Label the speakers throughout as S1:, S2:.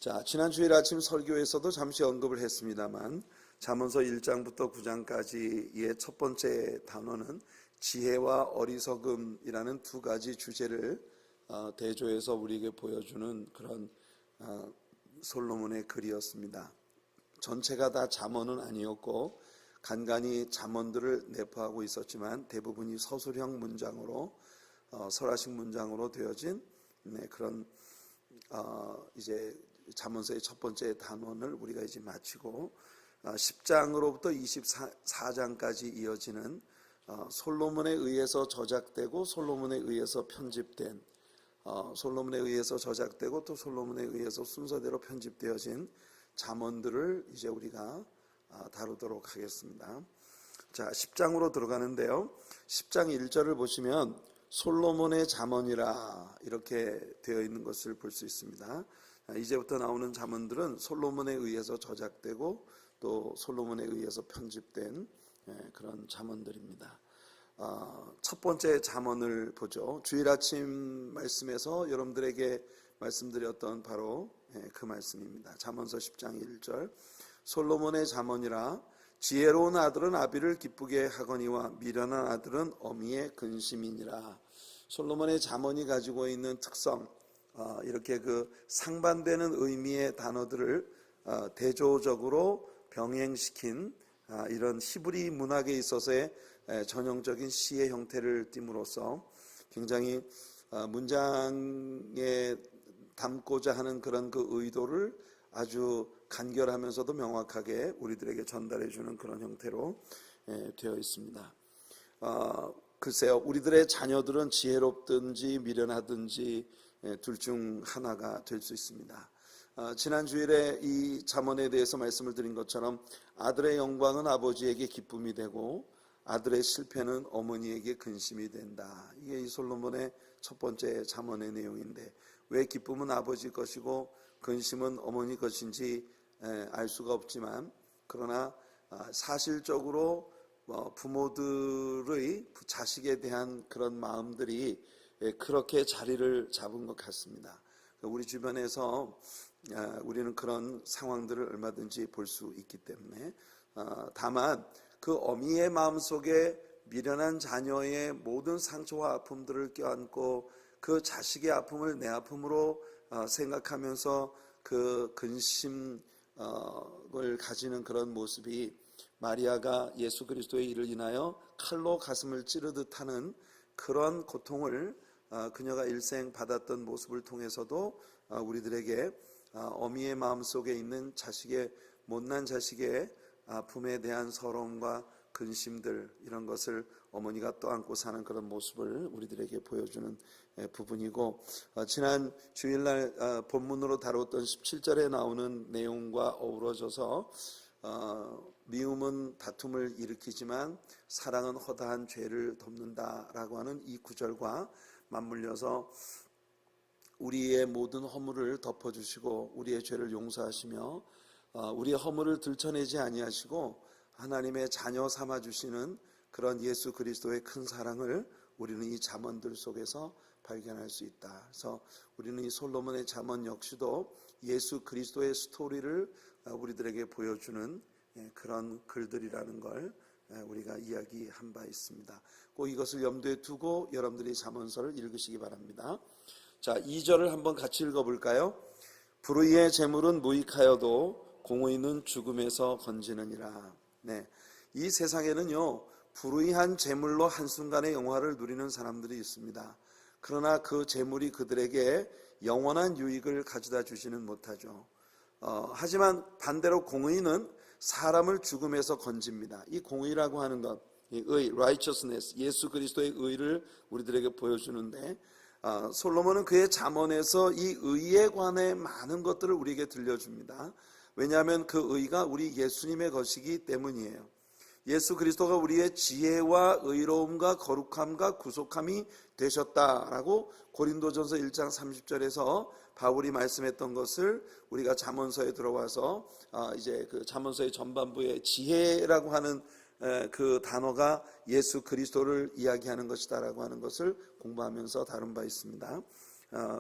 S1: 자, 지난 주일 아침 설교에서도 잠시 언급을 했습니다만 잠언서 1장부터 9장까지의 첫 번째 단어는 지혜와 어리석음이라는 두 가지 주제를 대조해서 우리에게 보여주는 그런 솔로몬의 글이었습니다. 전체가 다 잠언은 아니었고 간간히 잠언들을 내포하고 있었지만 대부분이 서술형 문장으로 설화식 문장으로 되어진 그런 이제 잠언서의 첫 번째 단원을 우리가 이제 마치고 10장으로부터 24장까지 이어지는 솔로몬에 의해서 저작되고 솔로몬에 의해서 편집된 솔로몬에 의해서 저작되고 또 솔로몬에 의해서 순서대로 편집되어진 잠언들을 이제 우리가 다루도록 하겠습니다. 자, 10장으로 들어가는데요. 10장 1절을 보시면 솔로몬의 잠언이라 이렇게 되어 있는 것을 볼 수 있습니다. 이제부터 나오는 잠언들은 솔로몬에 의해서 저작되고 또 솔로몬에 의해서 편집된 그런 잠언들입니다. 첫 번째 잠언을 보죠. 주일 아침 말씀에서 여러분들에게 말씀드렸던 바로 그 말씀입니다. 잠언서 10장 1절 솔로몬의 잠언이라 지혜로운 아들은 아비를 기쁘게 하거니와 미련한 아들은 어미의 근심이니라. 솔로몬의 잠언이 가지고 있는 특성, 이렇게 그 상반되는 의미의 단어들을 대조적으로 병행시킨 이런 히브리 문학에 있어서의 전형적인 시의 형태를 띠므로써 굉장히 문장에 담고자 하는 그런 그 의도를 아주 간결하면서도 명확하게 우리들에게 전달해 주는 그런 형태로 되어 있습니다. 글쎄요, 우리들의 자녀들은 지혜롭든지 미련하든지 둘 중 하나가 될 수 있습니다. 지난 주일에 이 잠언에 대해서 말씀을 드린 것처럼 아들의 영광은 아버지에게 기쁨이 되고 아들의 실패는 어머니에게 근심이 된다. 이게 이 솔로몬의 첫 번째 잠언의 내용인데 왜 기쁨은 아버지 것이고 근심은 어머니 것인지 알 수가 없지만 그러나 사실적으로 부모들의 자식에 대한 그런 마음들이 그렇게 자리를 잡은 것 같습니다. 우리 주변에서 우리는 그런 상황들을 얼마든지 볼 수 있기 때문에 다만 그 어미의 마음속에 미련한 자녀의 모든 상처와 아픔들을 껴안고 그 자식의 아픔을 내 아픔으로 생각하면서 그 근심을 가지는 그런 모습이 마리아가 예수 그리스도의 일을 인하여 칼로 가슴을 찌르듯 하는 그런 고통을 그녀가 일생 받았던 모습을 통해서도 우리들에게 어미의 마음속에 있는 자식의 못난 자식의 아픔에 대한 서러움과 근심들 이런 것을 어머니가 떠안고 사는 그런 모습을 우리들에게 보여주는 부분이고 지난 주일날 본문으로 다뤘던 17절에 나오는 내용과 어우러져서 미움은 다툼을 일으키지만 사랑은 허다한 죄를 덮는다라고 하는 이 구절과 맞물려서 우리의 모든 허물을 덮어주시고 우리의 죄를 용서하시며 우리의 허물을 들춰내지 아니하시고 하나님의 자녀 삼아주시는 그런 예수 그리스도의 큰 사랑을 우리는 이 잠언들 속에서 발견할 수 있다. 그래서 우리는 이 솔로몬의 잠언 역시도 예수 그리스도의 스토리를 우리들에게 보여주는 그런 글들이라는 걸 우리가 이야기한 바 있습니다. 꼭 이것을 염두에 두고 여러분들이 잠언서를 읽으시기 바랍니다. 자, 2절을 한번 같이 읽어볼까요? 불의의 재물은 무익하여도 공의는 죽음에서 건지느니라. 네, 이 세상에는요 불의한 재물로 한순간의 영화를 누리는 사람들이 있습니다. 그러나 그 재물이 그들에게 영원한 유익을 가져다 주지는 못하죠. 하지만 반대로 공의는 사람을 죽음에서 건집니다. 이 공의라고 하는 것, 이 의, righteousness, 예수 그리스도의 의를 우리들에게 보여주는데 솔로몬은 그의 잠언에서 이 의에 관해 많은 것들을 우리에게 들려줍니다. 왜냐하면 그 의가 우리 예수님의 것이기 때문이에요. 예수 그리스도가 우리의 지혜와 의로움과 거룩함과 구속함이 되셨다라고 고린도전서 1장 30절에서 바울이 말씀했던 것을 우리가 잠언서에 들어와서 이제 그 잠언서의 전반부에 지혜라고 하는 그 단어가 예수 그리스도를 이야기하는 것이다라고 하는 것을 공부하면서 다룬 바 있습니다.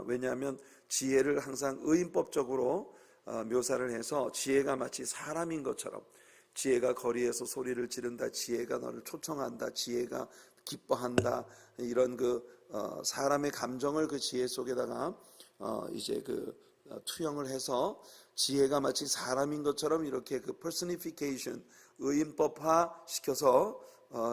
S1: 왜냐하면 지혜를 항상 의인법적으로 묘사를 해서 지혜가 마치 사람인 것처럼, 지혜가 거리에서 소리를 지른다, 지혜가 너를 초청한다, 지혜가 기뻐한다, 이런 사람의 감정을 그 지혜 속에다가 이제 투영을 해서 지혜가 마치 사람인 것처럼 이렇게 personification, 의인법화 시켜서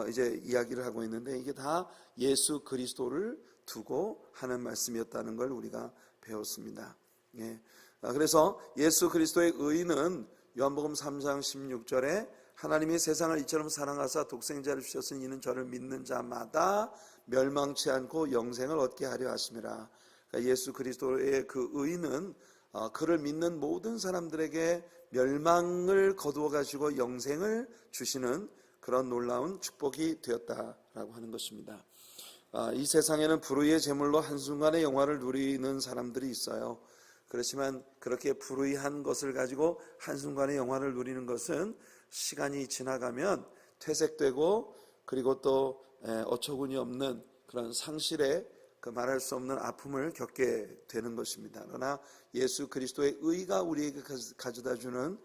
S1: 이제 이야기를 하고 있는데, 이게 다 예수 그리스도를 두고 하는 말씀이었다는 걸 우리가 배웠습니다. 예. 그래서 예수 그리스도의 의는 요한복음 3장 16절에 하나님이 세상을 이처럼 사랑하사 독생자를 주셨으니 이는 저를 믿는 자마다 멸망치 않고 영생을 얻게 하려 하심이라. 그러니까 예수 그리스도의 그 의는 그를 믿는 모든 사람들에게 멸망을 거두어 가지고 영생을 주시는 그런 놀라운 축복이 되었다라고 하는 것입니다. 이 세상에는 불의의 제물로 한순간의 영화를 누리는 사람들이 있어요. 그렇지만 그렇게 불의한 것을 가지고 한순간의 영화를 누리는 것은 시간이 지나가면 퇴색되고, 그리고 또 어처구니 없는 그런 상실의 말할 수 없는 아픔을 겪게 되는 것입니다. 그러나 예수 그리스도의 의가 우리에게 가져다주는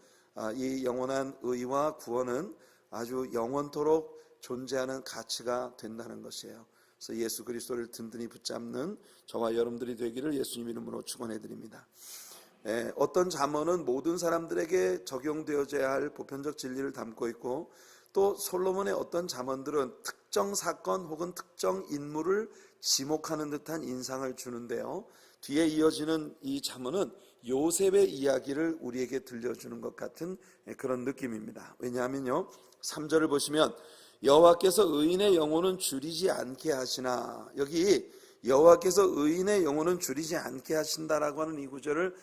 S1: 이 영원한 의와 구원은 아주 영원토록 존재하는 가치가 된다는 것이에요. 그래서 예수 그리스도를 든든히 붙잡는 저와 여러분들이 되기를 예수님 이름으로 축원해 드립니다. 어떤 잠언은 모든 사람들에게 적용되어져야 할 보편적 진리를 담고 있고, 또 솔로몬의 어떤 잠언들은 특정 사건 혹은 특정 인물을 지목하는 듯한 인상을 주는데요, 뒤에 이어지는 이 잠언은 요셉의 이야기를 우리에게 들려주는 것 같은 그런 느낌입니다. 왜냐하면요, 3절을 보시면 여호와께서 의인의 영혼은 줄이지 않게 하시나, 여기 여호와께서 의인의 영혼은 줄이지 않게 하신다라고 하는 이 구절을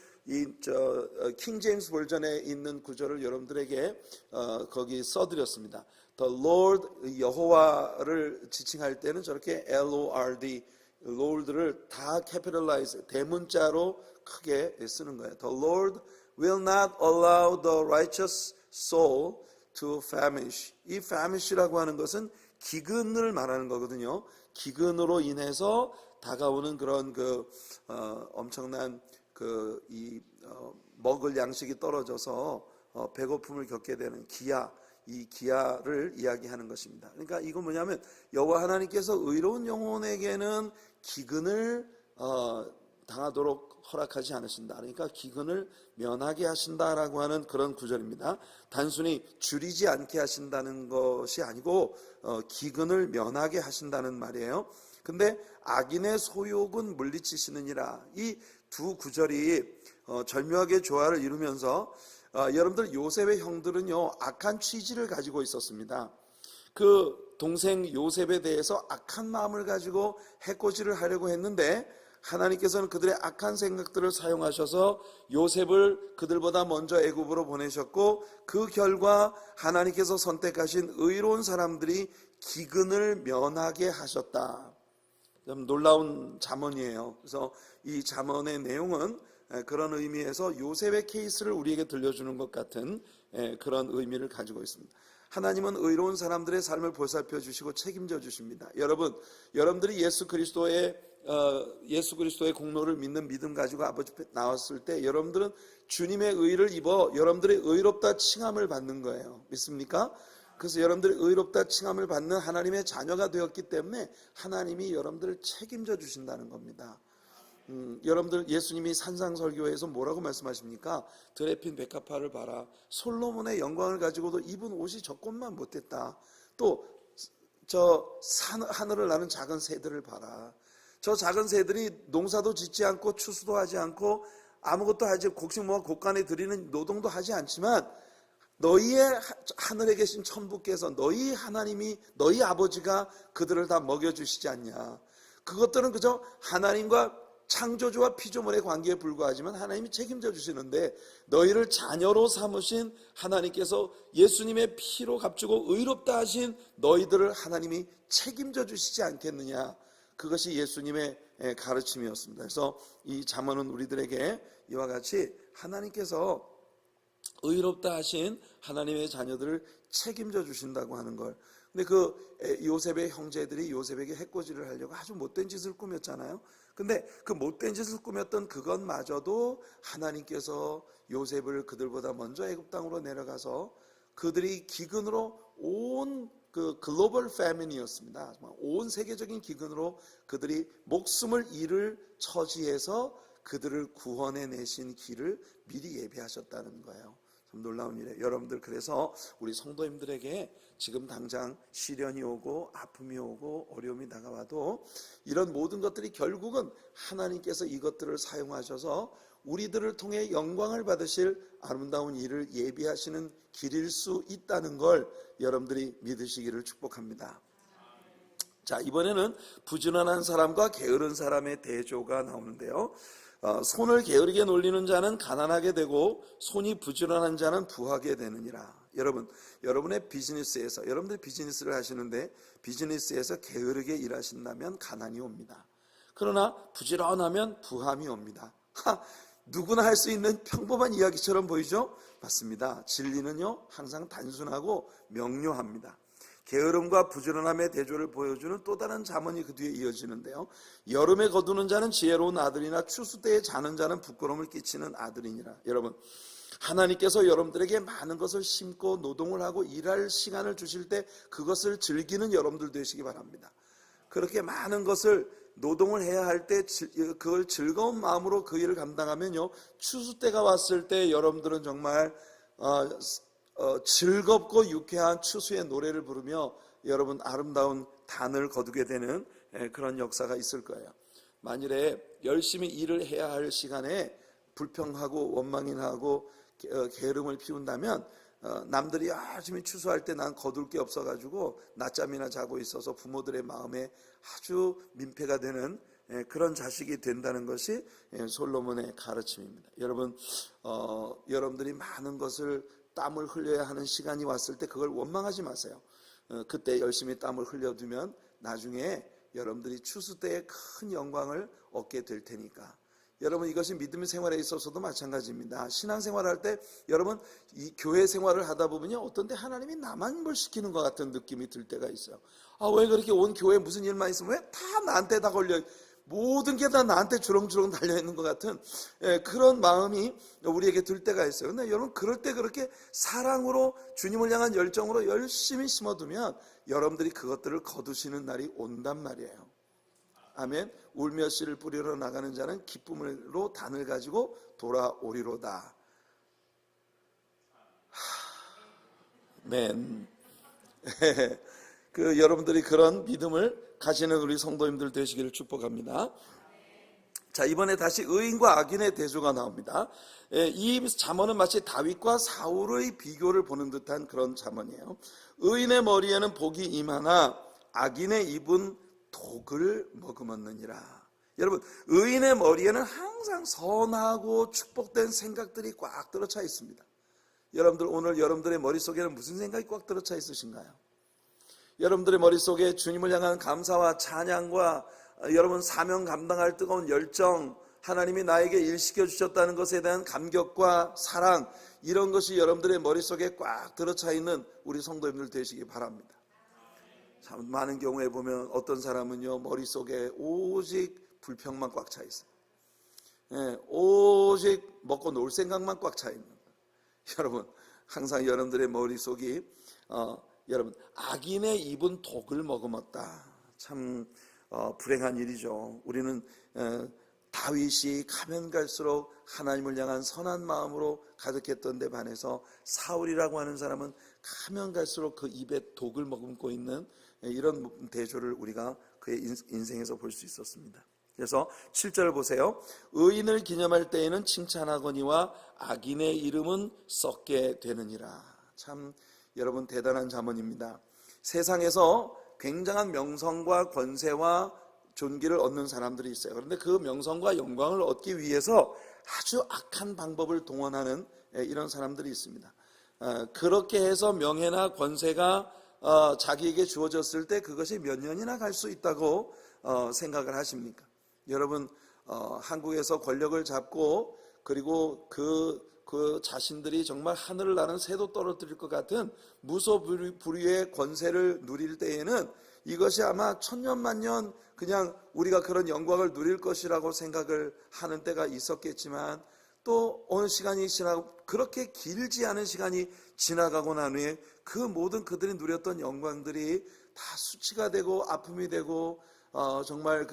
S1: 킹 제임스 버전에 있는 구절을 여러분들에게 거기 써드렸습니다. The Lord, 여호와를 지칭할 때는 저렇게 Lord, Lord를 다 capitalize, 대문자로 크게 쓰는 거예요. The Lord will not allow the righteous soul to famish. 이 famish라고 하는 것은 기근을 말하는 거거든요. 기근으로 인해서 다가오는 그런 엄청난 먹을 양식이 떨어져서 배고픔을 겪게 되는 기아, 이 기아를 이야기하는 것입니다. 그러니까 이건 뭐냐면 여호와 하나님께서 의로운 영혼에게는 기근을 당하도록 허락하지 않으신다. 그러니까 기근을 면하게 하신다라고 하는 그런 구절입니다. 단순히 줄이지 않게 하신다는 것이 아니고 기근을 면하게 하신다는 말이에요. 근데 악인의 소욕은 물리치시느니라, 이 두 구절이 절묘하게 조화를 이루면서 여러분들 요셉의 형들은요 악한 취지를 가지고 있었습니다. 그 동생 요셉에 대해서 악한 마음을 가지고 해코지를 하려고 했는데, 하나님께서는 그들의 악한 생각들을 사용하셔서 요셉을 그들보다 먼저 애굽으로 보내셨고, 그 결과 하나님께서 선택하신 의로운 사람들이 기근을 면하게 하셨다. 좀 놀라운 잠언이에요. 그래서 이 잠언의 내용은 그런 의미에서 요셉의 케이스를 우리에게 들려주는 것 같은 그런 의미를 가지고 있습니다. 하나님은 의로운 사람들의 삶을 보살펴 주시고 책임져 주십니다. 여러분들이 예수 그리스도의 공로를 믿는 믿음 가지고 아버지 앞에 나왔을 때 여러분들은 주님의 의를 입어 여러분들의 의롭다 칭함을 받는 거예요. 믿습니까? 그래서 여러분들이 의롭다 칭함을 받는 하나님의 자녀가 되었기 때문에 하나님이 여러분들을 책임져 주신다는 겁니다. 여러분들 예수님이 산상설교에서 뭐라고 말씀하십니까? 들에 핀 백합화를 봐라. 솔로몬의 영광을 가지고도 입은 옷이 저것만 못했다. 또 저 하늘을 나는 작은 새들을 봐라. 저 작은 새들이 농사도 짓지 않고 추수도 하지 않고 아무것도 하지, 곡식모아 곡간에 들이는 노동도 하지 않지만 너희의 하늘에 계신 천부께서, 너희 하나님이, 너희 아버지가 그들을 다 먹여주시지 않냐. 그것들은 그저 하나님과 창조주와 피조물의 관계에 불과하지만 하나님이 책임져 주시는데, 너희를 자녀로 삼으신 하나님께서 예수님의 피로 값주고 의롭다 하신 너희들을 하나님이 책임져 주시지 않겠느냐. 그것이 예수님의 가르침이었습니다. 그래서 이 잠언은 우리들에게 이와 같이 하나님께서 의롭다 하신 하나님의 자녀들을 책임져 주신다고 하는 걸. 근데 그 요셉의 형제들이 요셉에게 해코지를 하려고 아주 못된 짓을 꾸몄잖아요. 근데 그 못된 짓을 꾸몄던 그것마저도 하나님께서 요셉을 그들보다 먼저 애굽 땅으로 내려가서 그들이 기근으로 온 그 글로벌 패민이었습니다. 온 세계적인 기근으로 그들이 목숨을 잃을 처지에서 그들을 구원해 내신 길을 미리 예비하셨다는 거예요. 참 놀라운 일이에요. 여러분들, 그래서 우리 성도님들에게 지금 당장 시련이 오고 아픔이 오고 어려움이 다가와도 이런 모든 것들이 결국은 하나님께서 이것들을 사용하셔서 우리들을 통해 영광을 받으실 아름다운 일을 예비하시는 길일 수 있다는 걸 여러분들이 믿으시기를 축복합니다. 자, 이번에는 부지런한 사람과 게으른 사람의 대조가 나오는데요. 손을 게으르게 놀리는 자는 가난하게 되고 손이 부지런한 자는 부하게 되느니라. 여러분, 여러분의 비즈니스에서, 여러분들이 비즈니스를 하시는데 비즈니스에서 게으르게 일하신다면 가난이 옵니다. 그러나 부지런하면 부함이 옵니다. 누구나 할 수 있는 평범한 이야기처럼 보이죠? 맞습니다. 진리는요, 항상 단순하고 명료합니다. 게으름과 부지런함의 대조를 보여주는 또 다른 잠언이 그 뒤에 이어지는데요. 여름에 거두는 자는 지혜로운 아들이나 추수 때에 자는 자는 부끄러움을 끼치는 아들이니라. 여러분, 하나님께서 여러분들에게 많은 것을 심고 노동을 하고 일할 시간을 주실 때 그것을 즐기는 여러분들 되시기 바랍니다. 그렇게 많은 것을 노동을 해야 할 때 그걸 즐거운 마음으로 그 일을 감당하면요, 추수 때가 왔을 때 여러분들은 정말 즐겁고 유쾌한 추수의 노래를 부르며 여러분 아름다운 단을 거두게 되는 그런 역사가 있을 거예요. 만일에 열심히 일을 해야 할 시간에 불평하고 원망이나하고 게으름을 피운다면 남들이 열심히 추수할 때 난 거둘 게 없어가지고 낮잠이나 자고 있어서 부모들의 마음에 아주 민폐가 되는 그런 자식이 된다는 것이 솔로몬의 가르침입니다. 여러분, 여러분들이 많은 것을 땀을 흘려야 하는 시간이 왔을 때 그걸 원망하지 마세요. 그때 열심히 땀을 흘려두면 나중에 여러분들이 추수 때에 큰 영광을 얻게 될 테니까. 여러분, 이것이 믿음의 생활에 있어서도 마찬가지입니다. 신앙생활할 때 여러분, 이 교회 생활을 하다 보면요, 어떤 때 하나님이 나만 뭘 시키는 것 같은 느낌이 들 때가 있어요. 왜 그렇게 온 교회에 무슨 일만 있으면 왜 다 나한테 다 걸려, 모든 게 다 나한테 주렁주렁 달려있는 것 같은 그런 마음이 우리에게 들 때가 있어요. 근데 여러분, 그럴 때 그렇게 사랑으로 주님을 향한 열정으로 열심히 심어두면 여러분들이 그것들을 거두시는 날이 온단 말이에요. 아멘. 울며 씨를 뿌리러 나가는 자는 기쁨으로 단을 가지고 돌아오리로다. 아멘. 여러분들이 그런 믿음을 가지는 우리 성도님들 되시기를 축복합니다. 자, 이번에 다시 의인과 악인의 대조가 나옵니다. 이 잠언은 마치 다윗과 사울의 비교를 보는 듯한 그런 잠언이에요. 의인의 머리에는 복이 임하나 악인의 입은 독을 머금었느니라. 여러분, 의인의 머리에는 항상 선하고 축복된 생각들이 꽉 들어차 있습니다. 여러분들, 오늘 여러분들의 머릿속에는 무슨 생각이 꽉 들어차 있으신가요? 여러분들의 머릿속에 주님을 향한 감사와 찬양과 여러분 사명 감당할 뜨거운 열정, 하나님이 나에게 일 시켜주셨다는 것에 대한 감격과 사랑, 이런 것이 여러분들의 머릿속에 꽉 들어차 있는 우리 성도님들 되시기 바랍니다. 참 많은 경우에 보면 어떤 사람은요, 머릿속에 오직 불평만 꽉 차 있어요. 오직 먹고 놀 생각만 꽉 차 있는 거예요. 여러분, 항상 여러분들의 머릿속이 여러분, 악인의 입은 독을 머금었다. 참 불행한 일이죠. 우리는 다윗이 가면 갈수록 하나님을 향한 선한 마음으로 가득했던 데 반해서 사울이라고 하는 사람은 가면 갈수록 그 입에 독을 머금고 있는 이런 대조를 우리가 그의 인생에서 볼 수 있었습니다. 그래서 7절 보세요. 의인을 기념할 때에는 칭찬하거니와 악인의 이름은 썩게 되느니라. 참 여러분, 대단한 잠언입니다. 세상에서 굉장한 명성과 권세와 존귀를 얻는 사람들이 있어요. 그런데 그 명성과 영광을 얻기 위해서 아주 악한 방법을 동원하는 이런 사람들이 있습니다. 그렇게 해서 명예나 권세가 자기에게 주어졌을 때 그것이 몇 년이나 갈 수 있다고 생각을 하십니까? 여러분, 한국에서 권력을 잡고 그리고 그 그 자신들이 정말 하늘을 나는 새도 떨어뜨릴 것 같은 무소불위의 권세를 누릴 때에는 이것이 아마 천년만년 그냥 우리가 그런 영광을 누릴 것이라고 생각을 하는 때가 있었겠지만, 또 어느 시간이 지나고 그렇게 길지 않은 시간이 지나가고 난 후에 그 모든 그들이 누렸던 영광들이 다 수치가 되고 아픔이 되고 정말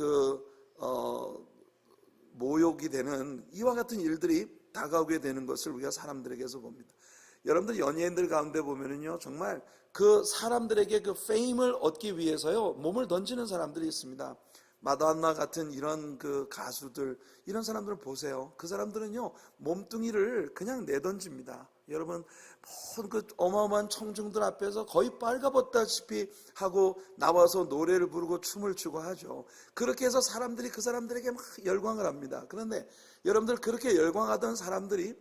S1: 모욕이 되는 이와 같은 일들이 다가오게 되는 것을 우리가 사람들에게서 봅니다. 여러분들 연예인들 가운데 보면은요, 정말 그 사람들에게 그 페임을 얻기 위해서요 몸을 던지는 사람들이 있습니다. 마돈나 같은 이런 그 가수들, 이런 사람들을 보세요. 그 사람들은요 몸뚱이를 그냥 내던집니다. 여러분, 그 어마어마한 청중들 앞에서 거의 빨가벗다시피 하고 나와서 노래를 부르고 춤을 추고 하죠. 그렇게 해서 사람들이 그 사람들에게 막 열광을 합니다. 그런데 여러분들, 그렇게 열광하던 사람들이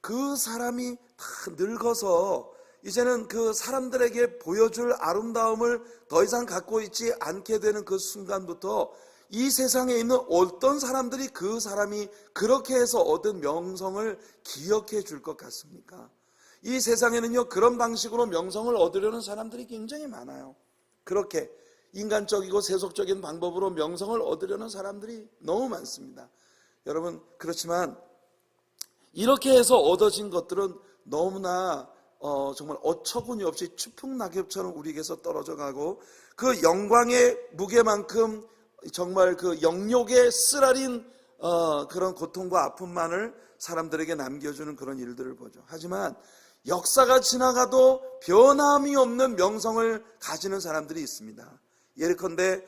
S1: 그 사람이 다 늙어서 이제는 그 사람들에게 보여줄 아름다움을 더 이상 갖고 있지 않게 되는 그 순간부터 이 세상에 있는 어떤 사람들이 그 사람이 그렇게 해서 얻은 명성을 기억해 줄 것 같습니까? 이 세상에는요 그런 방식으로 명성을 얻으려는 사람들이 굉장히 많아요. 그렇게 인간적이고 세속적인 방법으로 명성을 얻으려는 사람들이 너무 많습니다. 여러분, 그렇지만 이렇게 해서 얻어진 것들은 너무나 정말 어처구니 없이 추풍낙엽처럼 우리에게서 떨어져 가고, 그 영광의 무게만큼 정말 그 영욕의 쓰라린 그런 고통과 아픔만을 사람들에게 남겨주는 그런 일들을 보죠. 하지만 역사가 지나가도 변함이 없는 명성을 가지는 사람들이 있습니다. 예컨대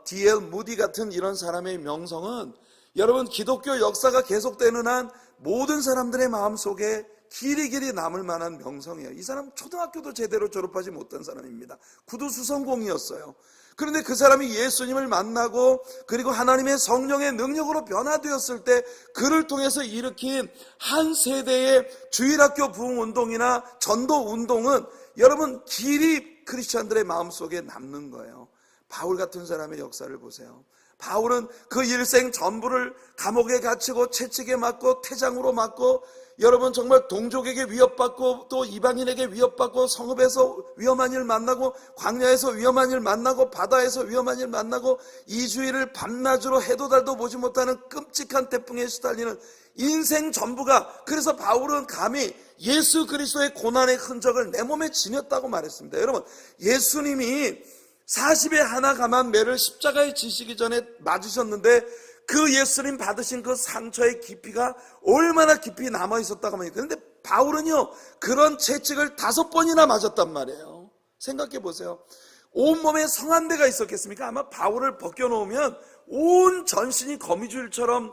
S1: D.L. 무디 같은 이런 사람의 명성은 여러분, 기독교 역사가 계속되는 한 모든 사람들의 마음속에 길이 남을 만한 명성이에요. 이 사람 초등학교도 제대로 졸업하지 못한 사람입니다. 구두수성공이었어요. 그런데 그 사람이 예수님을 만나고 그리고 하나님의 성령의 능력으로 변화되었을 때 그를 통해서 일으킨 한 세대의 주일학교 부흥운동이나 전도운동은 여러분 길이 크리스찬들의 마음속에 남는 거예요. 바울 같은 사람의 역사를 보세요. 바울은 그 일생 전부를 감옥에 갇히고 채찍에 맞고 태장으로 맞고, 여러분 정말 동족에게 위협받고 또 이방인에게 위협받고, 성읍에서 위험한 일 만나고 광야에서 위험한 일 만나고 바다에서 위험한 일 만나고, 이주일을 밤낮으로 해도 달도 보지 못하는 끔찍한 태풍에 시달리는 인생 전부가, 그래서 바울은 감히 예수 그리스도의 고난의 흔적을 내 몸에 지녔다고 말했습니다. 여러분, 예수님이 40에 하나 감한 매를 십자가에 지시기 전에 맞으셨는데 그 예수님 받으신 그 상처의 깊이가 얼마나 깊이 남아있었다고 합니까? 그런데 바울은요 그런 채찍을 5번이나 맞았단 말이에요. 생각해 보세요. 온몸에 성한대가 있었겠습니까? 아마 바울을 벗겨놓으면 온 전신이 거미줄처럼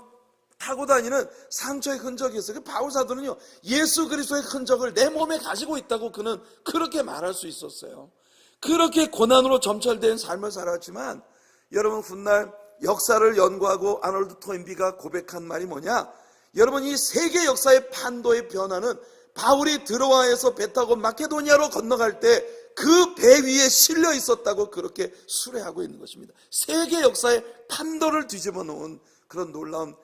S1: 타고 다니는 상처의 흔적이 있어요. 바울 사도는요 예수 그리스도의 흔적을 내 몸에 가지고 있다고 그는 그렇게 말할 수 있었어요. 그렇게 고난으로 점철된 삶을 살았지만, 여러분 훗날 역사를 연구하고 아놀드 토인비가 고백한 말이 뭐냐? 여러분, 이 세계 역사의 판도의 변화는 바울이 드로아에서 배 타고 마케도니아로 건너갈 때 그 배 위에 실려 있었다고 그렇게 수레하고 있는 것입니다. 세계 역사의 판도를 뒤집어 놓은 그런 놀라운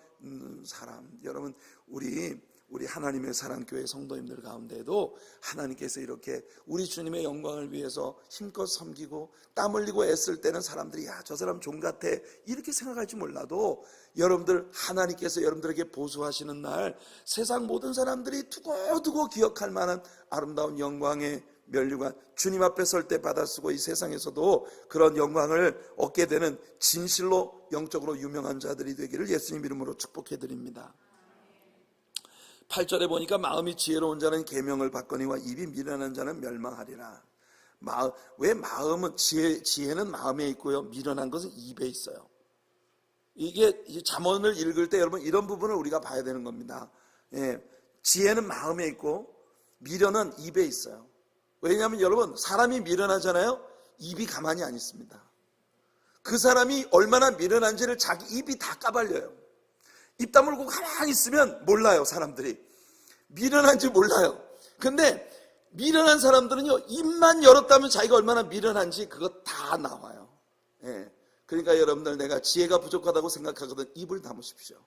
S1: 사람. 여러분, 우리 하나님의 사랑교회 성도님들 가운데에도 하나님께서 이렇게 우리 주님의 영광을 위해서 힘껏 섬기고 땀 흘리고 애쓸 때는 사람들이 야, 저 사람 종 같아 이렇게 생각할지 몰라도, 여러분들 하나님께서 여러분들에게 보수하시는 날 세상 모든 사람들이 두고두고 기억할 만한 아름다운 영광의 면류관, 주님 앞에 설 때 받아쓰고 이 세상에서도 그런 영광을 얻게 되는 진실로 영적으로 유명한 자들이 되기를 예수님 이름으로 축복해 드립니다. 8절에 보니까 마음이 지혜로운 자는 계명을 받거니와 입이 미련한 자는 멸망하리라. 왜 마음은 지혜는 마음에 있고요, 미련한 것은 입에 있어요. 이게 잠언을 읽을 때 여러분 이런 부분을 우리가 봐야 되는 겁니다. 지혜는 마음에 있고 미련은 입에 있어요. 왜냐하면 여러분 사람이 미련하잖아요. 입이 가만히 안 있습니다. 그 사람이 얼마나 미련한지를 자기 입이 다 까발려요. 입 다물고 가만히 있으면 몰라요. 사람들이 미련한지 몰라요. 근데 미련한 사람들은요 입만 열었다면 자기가 얼마나 미련한지 그거 다 나와요. 그러니까 여러분들, 내가 지혜가 부족하다고 생각하거든 입을 다무십시오.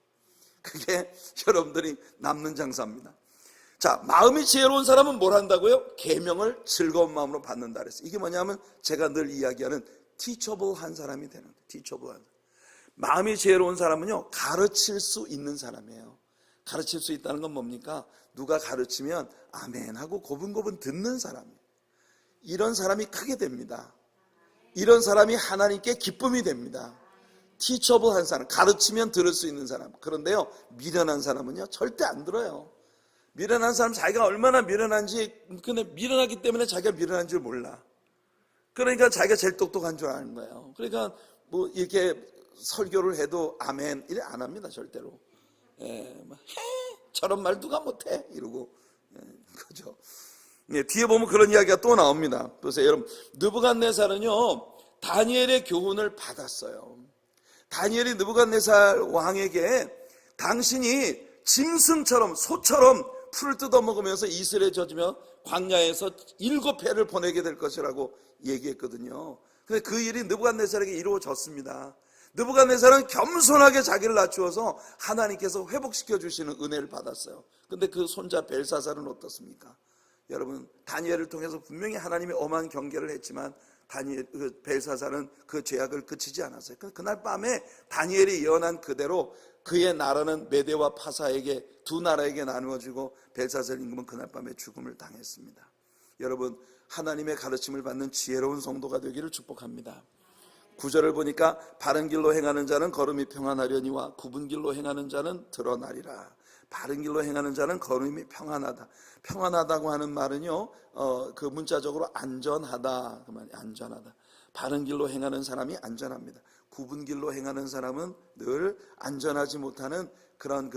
S1: 그게 여러분들이 남는 장사입니다. 자, 마음이 지혜로운 사람은 뭘 한다고요? 계명을 즐거운 마음으로 받는다 그랬어요. 이게 뭐냐면 제가 늘 이야기하는 teachable한 사람이 되는 거예요. teachable한 사람. 마음이 지혜로운 사람은요, 가르칠 수 있는 사람이에요. 가르칠 수 있다는 건 뭡니까? 누가 가르치면 아멘 하고 고분고분 듣는 사람이에요. 이런 사람이 크게 됩니다. 이런 사람이 하나님께 기쁨이 됩니다. teachable한 사람, 가르치면 들을 수 있는 사람. 그런데요, 미련한 사람은요 절대 안 들어요. 미련한 사람, 자기가 얼마나 미련한지, 근데 미련하기 때문에 자기가 미련한 줄 몰라. 그러니까 자기가 제일 똑똑한 줄 아는 거예요. 그러니까 뭐 이렇게 설교를 해도 아멘 이래 안 합니다. 절대로. 저런 말 누가 못해 이러고. 그죠. 뒤에 보면 그런 이야기가 또 나옵니다. 보세요, 여러분. 느부갓네살은요 다니엘의 교훈을 받았어요. 다니엘이 느부갓네살 왕에게 당신이 짐승처럼, 소처럼 풀을 뜯어먹으면서 이슬에 젖으며 광야에서 7해를 보내게 될 것이라고 얘기했거든요. 근데 그 일이 느부갓네살에게 이루어졌습니다. 느부갓네살은 겸손하게 자기를 낮추어서 하나님께서 회복시켜 주시는 은혜를 받았어요. 근데 그 손자 벨사살은 어떻습니까? 여러분, 다니엘을 통해서 분명히 하나님이 엄한 경계를 했지만 벨사살은 그 죄악을 그치지 않았어요. 그날 밤에 다니엘이 예언한 그대로 그의 나라는 메대와 파사에게, 두 나라에게 나누어지고 벨사살 임금은 그날 밤에 죽음을 당했습니다. 여러분, 하나님의 가르침을 받는 지혜로운 성도가 되기를 축복합니다. 9절을 보니까 바른 길로 행하는 자는 걸음이 평안하려니와 굽은 길로 행하는 자는 드러나리라. 바른 길로 행하는 자는 걸음이 평안하다. 평안하다고 하는 말은요, 그 문자적으로 안전하다, 그 말이 안전하다. 바른 길로 행하는 사람이 안전합니다. 굽은 길로 행하는 사람은 늘 안전하지 못하는 그런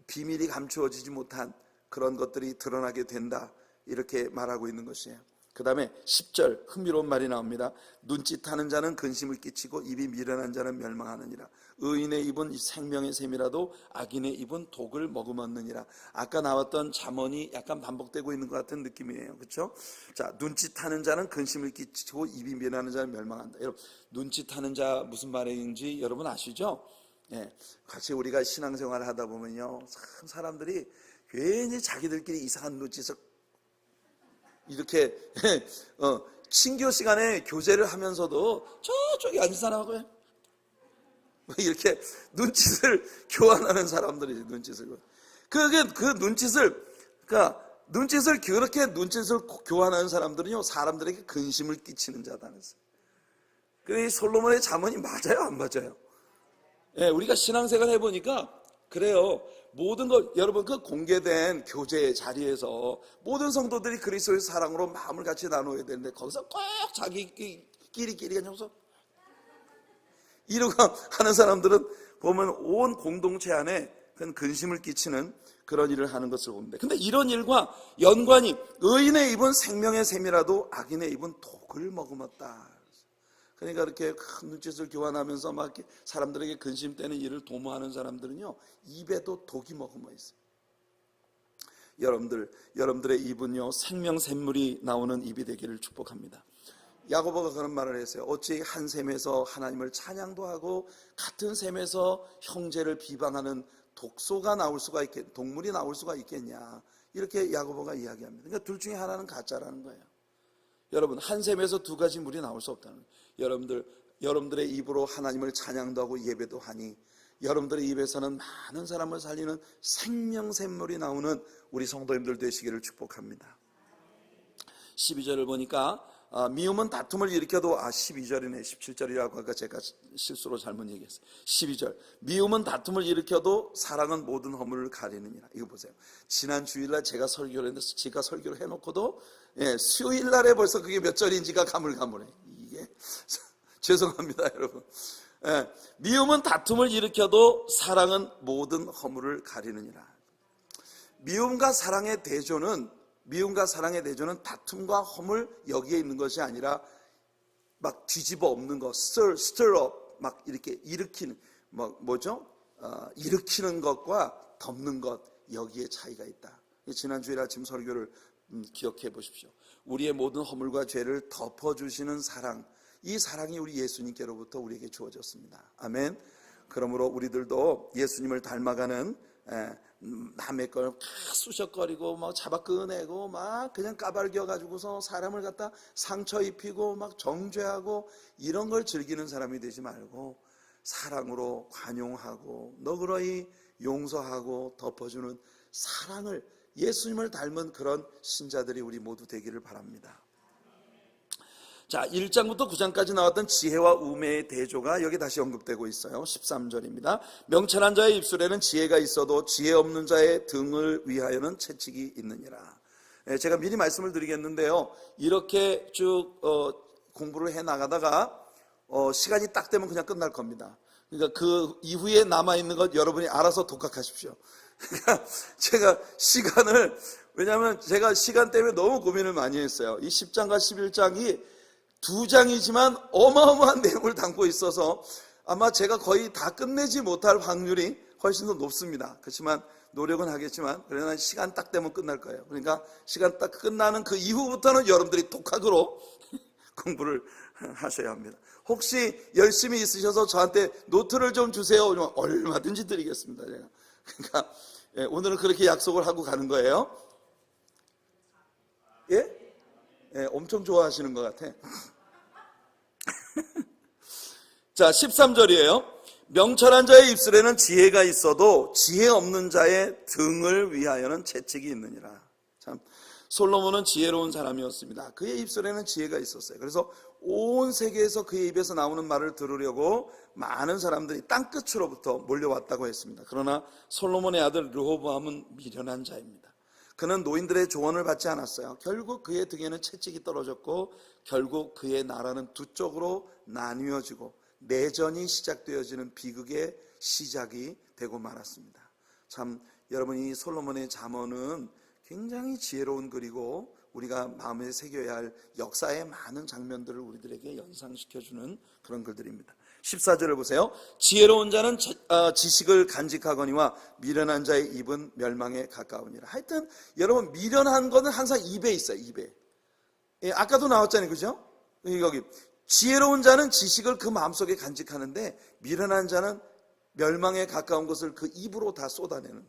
S1: 비밀이 감추어지지 못한 그런 것들이 드러나게 된다, 이렇게 말하고 있는 것이에요. 그 다음에 10절 흥미로운 말이 나옵니다. 눈짓하는 자는 근심을 끼치고 입이 미련한 자는 멸망하느니라. 의인의 입은 생명의 샘이라도 악인의 입은 독을 머금었느니라. 아까 나왔던 잠언이 약간 반복되고 있는 것 같은 느낌이에요. 그렇죠? 자, 눈짓하는 자는 근심을 끼치고 입이 미련한 자는 멸망한다. 여러분, 눈짓하는 자 무슨 말인지 여러분 아시죠? 네, 같이 우리가 신앙생활을 하다 보면요, 참 사람들이 괜히 자기들끼리 이상한 눈짓을 이렇게 친교 시간에 교제를 하면서도 저쪽에 앉은 사람하고 이렇게 눈짓을 교환하는 사람들이 눈짓을 그렇게 눈짓을 교환하는 사람들은요 사람들에게 근심을 끼치는 자다는 거예요. 그래서 솔로몬의 잠언이 맞아요, 안 맞아요? 예, 우리가 신앙생활 해보니까 그래요. 모든 것, 여러분, 그 공개된 교제 자리에서 모든 성도들이 그리스도의 사랑으로 마음을 같이 나눠야 되는데 거기서 꼭 자기끼리 그냥 이러고 하는 사람들은 보면 온 공동체 안에 큰 근심을 끼치는 그런 일을 하는 것을 봅니다. 근데 이런 일과 연관이, 의인의 입은 생명의 샘이라도 악인의 입은 독을 머금었다. 그러니까 이렇게 큰 눈짓을 교환하면서 막 사람들에게 근심되는 일을 도모하는 사람들은요 입에도 독이 머금어 있어요. 여러분들의 입은요 생명샘물이 나오는 입이 되기를 축복합니다. 야고보가 그런 말을 했어요. 어찌 한 샘에서 하나님을 찬양도 하고 같은 샘에서 형제를 비방하는 동물이 나올 수가 있겠냐, 이렇게 야고보가 이야기합니다. 그러니까 둘 중에 하나는 가짜라는 거예요. 여러분, 한 샘에서 두 가지 물이 나올 수 없다는 거예요. 여러분들의 입으로 하나님을 찬양도 하고 예배도 하니 여러분들의 입에서는 많은 사람을 살리는 생명샘물이 나오는 우리 성도님들 되시기를 축복합니다. 12절을 보니까 미움은 다툼을 일으켜도 12절이네 17절이라고 아까 제가 실수로 잘못 얘기했어요. 12절 미움은 다툼을 일으켜도 사랑은 모든 허물을 가리느니라. 이거 보세요. 지난 주일날 제가 설교를 했는데 제가 설교를 해놓고도 수요일날에 벌써 그게 몇 절인지가 가물가물해. 이게 죄송합니다 여러분. 미움은 다툼을 일으켜도 사랑은 모든 허물을 가리느니라. 미움과 사랑의 대조는 다툼과 허물 여기에 있는 것이 아니라 막 뒤집어 엎는 것, stir up, 막 이렇게 일으키는 일으키는 것과 덮는 것, 여기에 차이가 있다. 지난 주일 아침 설교를 기억해 보십시오. 우리의 모든 허물과 죄를 덮어주시는 사랑, 이 사랑이 우리 예수님께로부터 우리에게 주어졌습니다. 아멘. 그러므로 우리들도 예수님을 닮아가는 남의 걸 쑤셔거리고 막 잡아 끄내고 막 그냥 까발겨 가지고서 사람을 갖다 상처 입히고 막 정죄하고 이런 걸 즐기는 사람이 되지 말고 사랑으로 관용하고 너그러이 용서하고 덮어주는 사랑을, 예수님을 닮은 그런 신자들이 우리 모두 되기를 바랍니다. 자, 1장부터 9장까지 나왔던 지혜와 우매의 대조가 여기 다시 언급되고 있어요. 13절입니다. 명철한 자의 입술에는 지혜가 있어도 지혜 없는 자의 등을 위하여는 채찍이 있느니라. 제가 미리 말씀을 드리겠는데요, 이렇게 쭉 공부를 해 나가다가 시간이 딱 되면 그냥 끝날 겁니다. 그러니까 그 이후에 남아있는 것 여러분이 알아서 독학하십시오. 제가 시간을, 왜냐하면 제가 시간 때문에 너무 고민을 많이 했어요. 이 10장과 11장이 두 장이지만 어마어마한 내용을 담고 있어서 아마 제가 거의 다 끝내지 못할 확률이 훨씬 더 높습니다. 그렇지만 노력은 하겠지만 그러나 시간 딱 되면 끝날 거예요. 그러니까 시간 딱 끝나는 그 이후부터는 여러분들이 독학으로 공부를 하셔야 합니다. 혹시 열심히 있으셔서 저한테 노트를 좀 주세요. 얼마든지 드리겠습니다. 제가. 그러니까 오늘은 그렇게 약속을 하고 가는 거예요. 예? 엄청 좋아하시는 것 같아. 자, 13절이에요. 명철한 자의 입술에는 지혜가 있어도 지혜 없는 자의 등을 위하여는 채찍이 있느니라. 참, 솔로몬은 지혜로운 사람이었습니다. 그의 입술에는 지혜가 있었어요. 그래서 온 세계에서 그의 입에서 나오는 말을 들으려고 많은 사람들이 땅끝으로부터 몰려왔다고 했습니다. 그러나 솔로몬의 아들 르호보암은 미련한 자입니다. 그는 노인들의 조언을 받지 않았어요. 결국 그의 등에는 채찍이 떨어졌고 결국 그의 나라는 두 쪽으로 나뉘어지고 내전이 시작되어지는 비극의 시작이 되고 말았습니다. 참, 여러분, 이 솔로몬의 잠언은 굉장히 지혜로운 글이고 우리가 마음에 새겨야 할 역사의 많은 장면들을 우리들에게 연상시켜주는 그런 글들입니다. 14절을 보세요. 지혜로운 자는 지식을 간직하거니와 미련한 자의 입은 멸망에 가까우니라. 하여튼 여러분, 미련한 거는 항상 입에 있어요. 입에. 예, 아까도 나왔잖아요. 그죠? 여기 지혜로운 자는 지식을 그 마음속에 간직하는데 미련한 자는 멸망에 가까운 것을 그 입으로 다 쏟아내는.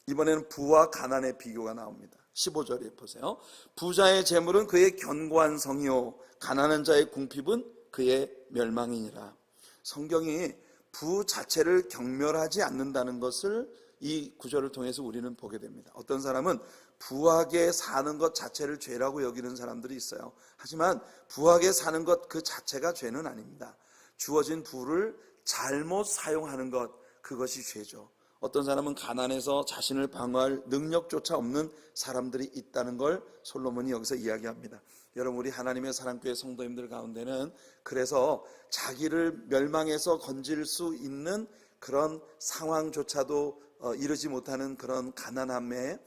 S1: 이번에는 부와 가난의 비교가 나옵니다. 15절에 보세요. 부자의 재물은 그의 견고한 성이요 가난한 자의 궁핍은 그의 멸망이니라. 성경이 부 자체를 경멸하지 않는다는 것을 이 구절을 통해서 우리는 보게 됩니다. 어떤 사람은 부하게 사는 것 자체를 죄라고 여기는 사람들이 있어요. 하지만 부하게 사는 것 그 자체가 죄는 아닙니다. 주어진 부를 잘못 사용하는 것, 그것이 죄죠. 어떤 사람은 가난해서 자신을 방어할 능력조차 없는 사람들이 있다는 걸 솔로몬이 여기서 이야기합니다. 여러분, 우리 하나님의 사랑교회 성도님들 가운데는 그래서 자기를 멸망에서 건질 수 있는 그런 상황조차도 이르지 못하는 그런 가난함에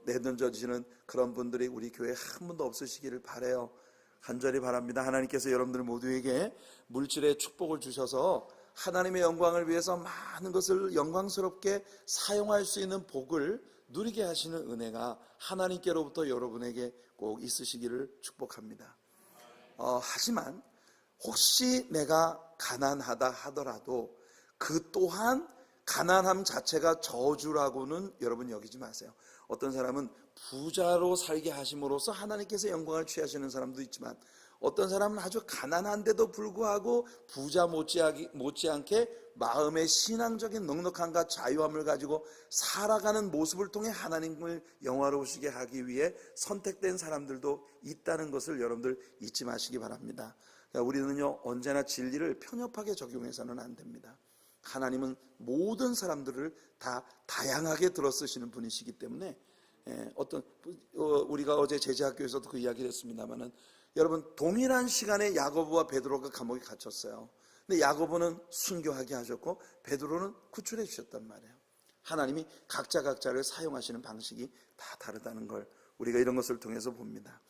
S1: 내던져지는 그런 분들이 우리 교회에 한 분도 없으시기를 바라요. 간절히 바랍니다. 하나님께서 여러분들 모두에게 물질의 축복을 주셔서 하나님의 영광을 위해서 많은 것을 영광스럽게 사용할 수 있는 복을 누리게 하시는 은혜가 하나님께로부터 여러분에게 꼭 있으시기를 축복합니다. 하지만 혹시 내가 가난하다 하더라도 그 또한 가난함 자체가 저주라고는 여러분 여기지 마세요. 어떤 사람은 부자로 살게 하심으로써 하나님께서 영광을 취하시는 사람도 있지만 어떤 사람은 아주 가난한데도 불구하고 부자 못지않게 마음의 신앙적인 넉넉함과 자유함을 가지고 살아가는 모습을 통해 하나님을 영화로우시게 하기 위해 선택된 사람들도 있다는 것을 여러분들 잊지 마시기 바랍니다. 그러니까 우리는요, 언제나 진리를 편협하게 적용해서는 안 됩니다. 하나님은 모든 사람들을 다 다양하게 들어쓰시는 분이시기 때문에 우리가 어제 제자학교에서도 그 이야기를 했습니다만은 여러분, 동일한 시간에 야고보와 베드로가 감옥에 갇혔어요. 근데 야고보는 순교하게 하셨고 베드로는 구출해 주셨단 말이에요. 하나님이 각자를 사용하시는 방식이 다 다르다는 걸 우리가 이런 것을 통해서 봅니다.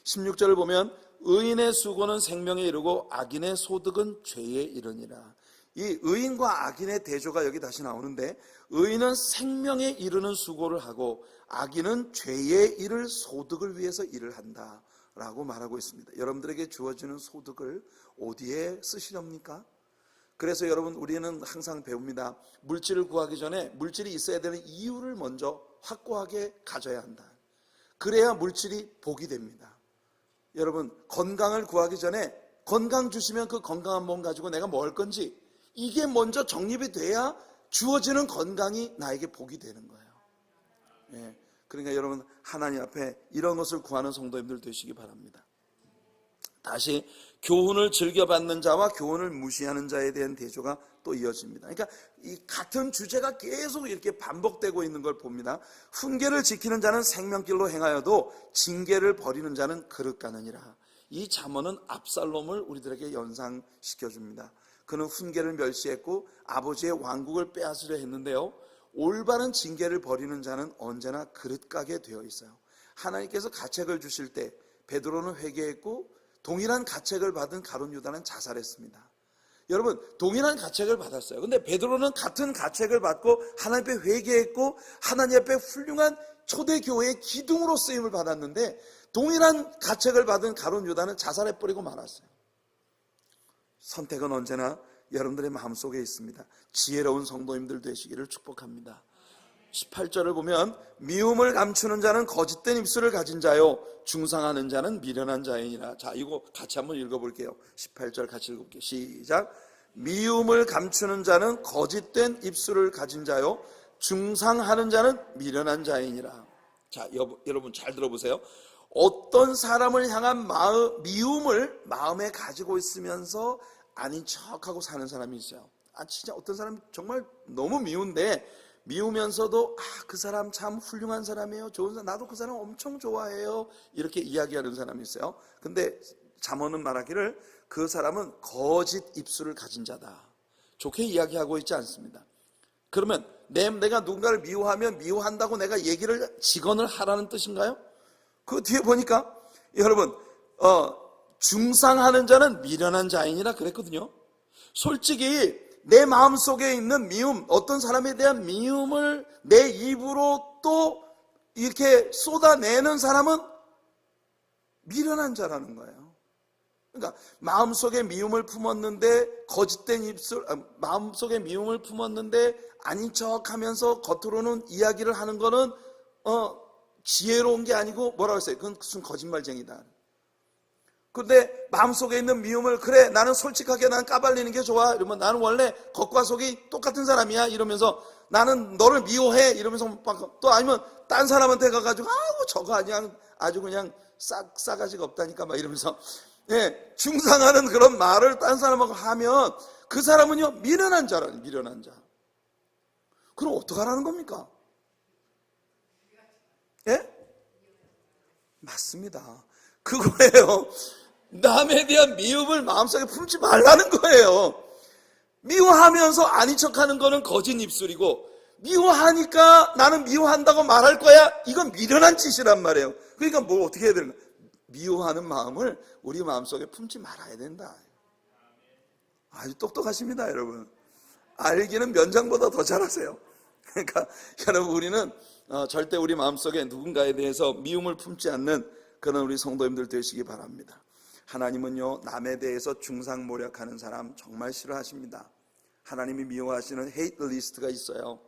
S1: 16절을 보면 의인의 수고는 생명에 이르고 악인의 소득은 죄에 이르니라. 이 의인과 악인의 대조가 여기 다시 나오는데 의인은 생명에 이르는 수고를 하고 악인은 죄에 이를 소득을 위해서 일을 한다 라고 말하고 있습니다. 여러분들에게 주어지는 소득을 어디에 쓰시렵니까? 그래서 여러분 우리는 항상 배웁니다. 물질을 구하기 전에 물질이 있어야 되는 이유를 먼저 확고하게 가져야 한다. 그래야 물질이 복이 됩니다. 여러분 건강을 구하기 전에 건강 주시면 그 건강한 몸 가지고 내가 뭐 할 건지 이게 먼저 정립이 돼야 주어지는 건강이 나에게 복이 되는 거예요. 예, 그러니까 여러분 하나님 앞에 이런 것을 구하는 성도님들 되시기 바랍니다. 다시 교훈을 즐겨받는 자와 교훈을 무시하는 자에 대한 대조가 또 이어집니다. 그러니까 이 같은 주제가 계속 이렇게 반복되고 있는 걸 봅니다. 훈계를 지키는 자는 생명길로 행하여도 징계를 버리는 자는 그릇 가느니라. 이 잠언은 압살롬을 우리들에게 연상시켜줍니다. 그는 훈계를 멸시했고 아버지의 왕국을 빼앗으려 했는데요, 올바른 징계를 버리는 자는 언제나 그릇 가게 되어 있어요. 하나님께서 가책을 주실 때 베드로는 회개했고 동일한 가책을 받은 가룟 유다는 자살했습니다. 여러분 동일한 가책을 받았어요. 근데 베드로는 같은 가책을 받고 하나님 앞에 회개했고 하나님 앞에 훌륭한 초대교회의 기둥으로 쓰임을 받았는데 동일한 가책을 받은 가룟 유다는 자살해버리고 말았어요. 선택은 언제나 여러분들의 마음속에 있습니다. 지혜로운 성도님들 되시기를 축복합니다. 18절을 보면 미움을 감추는 자는 거짓된 입술을 가진 자요 중상하는 자는 미련한 자이니라. 자, 이거 같이 한번 읽어볼게요. 18절 같이 읽어볼게요. 시작. 미움을 감추는 자는 거짓된 입술을 가진 자요 중상하는 자는 미련한 자이니라. 자, 여러분 잘 들어보세요. 어떤 사람을 향한 미움을 마음에 가지고 있으면서 아닌 척하고 사는 사람이 있어요. 진짜 어떤 사람이 정말 너무 미운데 미우면서도 그 사람 참 훌륭한 사람이에요. 좋은 사람, 나도 그 사람 엄청 좋아해요. 이렇게 이야기하는 사람이 있어요. 근데 잠언은 말하기를 그 사람은 거짓 입술을 가진 자다. 좋게 이야기하고 있지 않습니다. 그러면 내가 누군가를 미워하면 미워한다고 내가 얘기를 직언을 하라는 뜻인가요? 그 뒤에 보니까 여러분 중상하는 자는 미련한 자이니라 그랬거든요. 솔직히 내 마음속에 있는 미움, 어떤 사람에 대한 미움을 내 입으로 또 이렇게 쏟아내는 사람은 미련한 자라는 거예요. 그러니까 마음속에 미움을 품었는데 거짓된 입술, 마음속에 미움을 품었는데 아닌 척하면서 겉으로는 이야기를 하는 거는 지혜로운 게 아니고 뭐라고 했어요? 그건 무슨 거짓말쟁이다. 근데 마음속에 있는 미움을 그래 나는 솔직하게 난 까발리는 게 좋아 이러면 나는 원래 겉과 속이 똑같은 사람이야 이러면서 나는 너를 미워해 이러면서 또 아니면 딴 사람한테 가가지고 저거 아주 그냥 싸가지가 없다니까 막 이러면서 중상하는 그런 말을 딴 사람하고 하면 그 사람은요 미련한 자라니 미련한 자. 그럼 어떡하라는 겁니까? 예? 맞습니다. 그거예요. 남에 대한 미움을 마음속에 품지 말라는 거예요. 미워하면서 아닌 척하는 거는 거짓 입술이고 미워하니까 나는 미워한다고 말할 거야. 이건 미련한 짓이란 말이에요. 그러니까 뭘 어떻게 해야 되나? 미워하는 마음을 우리 마음속에 품지 말아야 된다. 아주 똑똑하십니다, 여러분. 알기는 면장보다 더 잘하세요. 그러니까 여러분 우리는 절대 우리 마음속에 누군가에 대해서 미움을 품지 않는 그런 우리 성도님들 되시기 바랍니다. 하나님은요 남에 대해서 중상모략하는 사람 정말 싫어하십니다. 하나님이 미워하시는 헤이트 리스트가 있어요.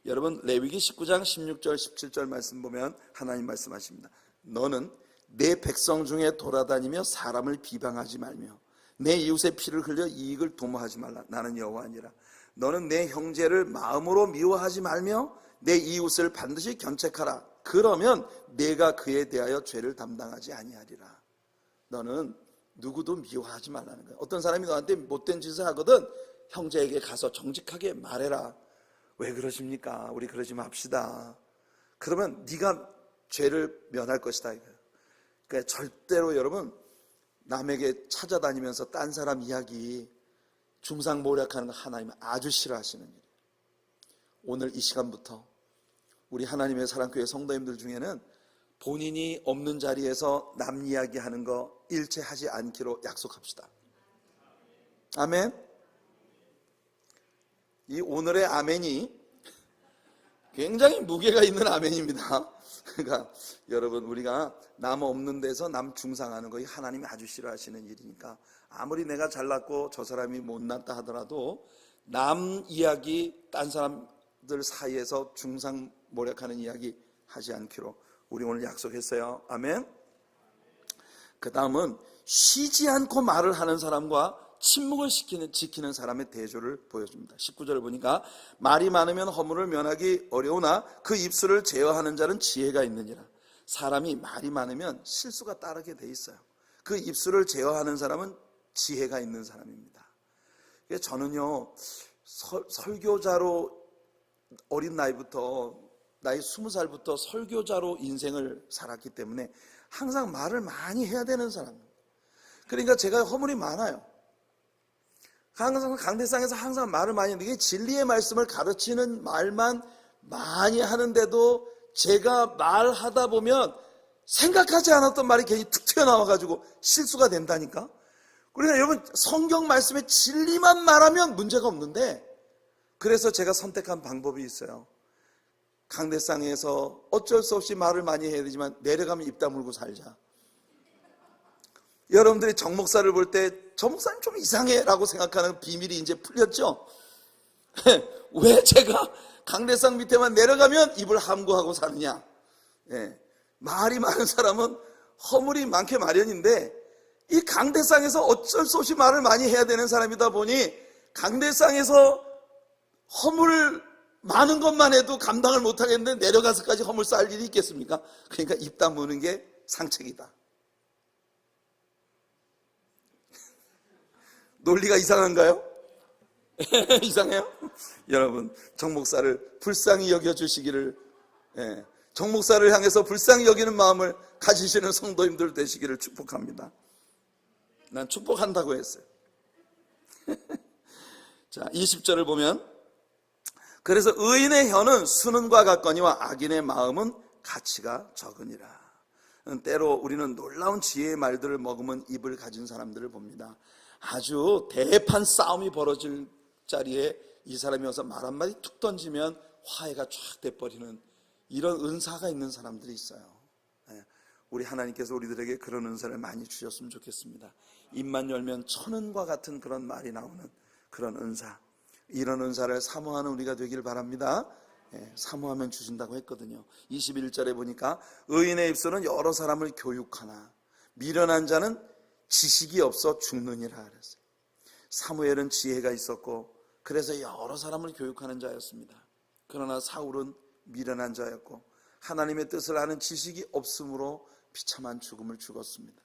S1: 여러분 레위기 19장 16절 17절 말씀 보면 하나님 말씀하십니다. 너는 내 백성 중에 돌아다니며 사람을 비방하지 말며 내 이웃의 피를 흘려 이익을 도모하지 말라. 나는 여호와니라. 너는 내 형제를 마음으로 미워하지 말며 내 이웃을 반드시 견책하라. 그러면 내가 그에 대하여 죄를 담당하지 아니하리라. 너는 누구도 미워하지 말라는 거예요. 어떤 사람이 너한테 못된 짓을 하거든 형제에게 가서 정직하게 말해라. 왜 그러십니까? 우리 그러지 맙시다. 그러면 네가 죄를 면할 것이다 이거예요. 그러니까 절대로 여러분 남에게 찾아다니면서 딴 사람 이야기 중상모략하는 거 하나님은 아주 싫어하시는 일이에요. 오늘 이 시간부터 우리 하나님의 사랑교회 성도님들 중에는 본인이 없는 자리에서 남 이야기하는 거 일체 하지 않기로 약속합시다. 아멘. 이 오늘의 아멘이 굉장히 무게가 있는 아멘입니다. 그러니까 여러분, 우리가 남 없는 데서 남 중상하는 거 하나님이 아주 싫어하시는 일이니까, 아무리 내가 잘났고 저 사람이 못났다 하더라도 남 이야기, 딴 사람들 사이에서 중상 모략하는 이야기 하지 않기로 우리 오늘 약속했어요. 아멘. 그 다음은 쉬지 않고 말을 하는 사람과 침묵을 지키는 사람의 대조를 보여줍니다. 19절을 보니까 말이 많으면 허물을 면하기 어려우나 그 입술을 제어하는 자는 지혜가 있느니라. 사람이 말이 많으면 실수가 따르게 돼 있어요. 그 입술을 제어하는 사람은 지혜가 있는 사람입니다. 저는요, 설교자로 어린 나이부터, 나이 20살부터 설교자로 인생을 살았기 때문에 항상 말을 많이 해야 되는 사람입니다. 그러니까 제가 허물이 많아요. 항상 강대상에서 항상 말을 많이 하는데, 진리의 말씀을 가르치는 말만 많이 하는데도 제가 말하다 보면 생각하지 않았던 말이 괜히 툭 튀어나와가지고 실수가 된다니까. 그러니까 여러분, 성경 말씀의 진리만 말하면 문제가 없는데, 그래서 제가 선택한 방법이 있어요. 강대상에서 어쩔 수 없이 말을 많이 해야 되지만 내려가면 입 다물고 살자. 여러분들이 정 목사를 볼 때 저 목사는 좀 이상해 라고 생각하는 비밀이 이제 풀렸죠? 왜 제가 강대상 밑에만 내려가면 입을 함구하고 사느냐? 말이 많은 사람은 허물이 많게 마련인데, 이 강대상에서 어쩔 수 없이 말을 많이 해야 되는 사람이다 보니 강대상에서 허물 많은 것만 해도 감당을 못하겠는데 내려가서까지 허물 쌓을 일이 있겠습니까? 그러니까 입 다무는 게 상책이다. 논리가 이상한가요? 이상해요? 여러분, 정 목사를 불쌍히 여겨주시기를, 정 목사를 향해서 불쌍히 여기는 마음을 가지시는 성도님들 되시기를 축복합니다. 난 축복한다고 했어요. 자, 20절을 보면, 그래서 의인의 혀는 수능과 같거니와 악인의 마음은 가치가 적으니라. 때로 우리는 놀라운 지혜의 말들을 머금은 입을 가진 사람들을 봅니다. 아주 대판 싸움이 벌어질 자리에 이 사람이 와서 말 한마디 툭 던지면 화해가 쫙 돼버리는 이런 은사가 있는 사람들이 있어요. 우리 하나님께서 우리들에게 그런 은사를 많이 주셨으면 좋겠습니다. 입만 열면 천은과 같은 그런 말이 나오는 그런 은사, 이런 은사를 사모하는 우리가 되길 바랍니다. 사모하면 주신다고 했거든요. 21절에 보니까 의인의 입술은 여러 사람을 교육하나 미련한 자는 지식이 없어 죽느니라 그랬어요. 사무엘은 지혜가 있었고 그래서 여러 사람을 교육하는 자였습니다. 그러나 사울은 미련한 자였고 하나님의 뜻을 아는 지식이 없으므로 비참한 죽음을 죽었습니다.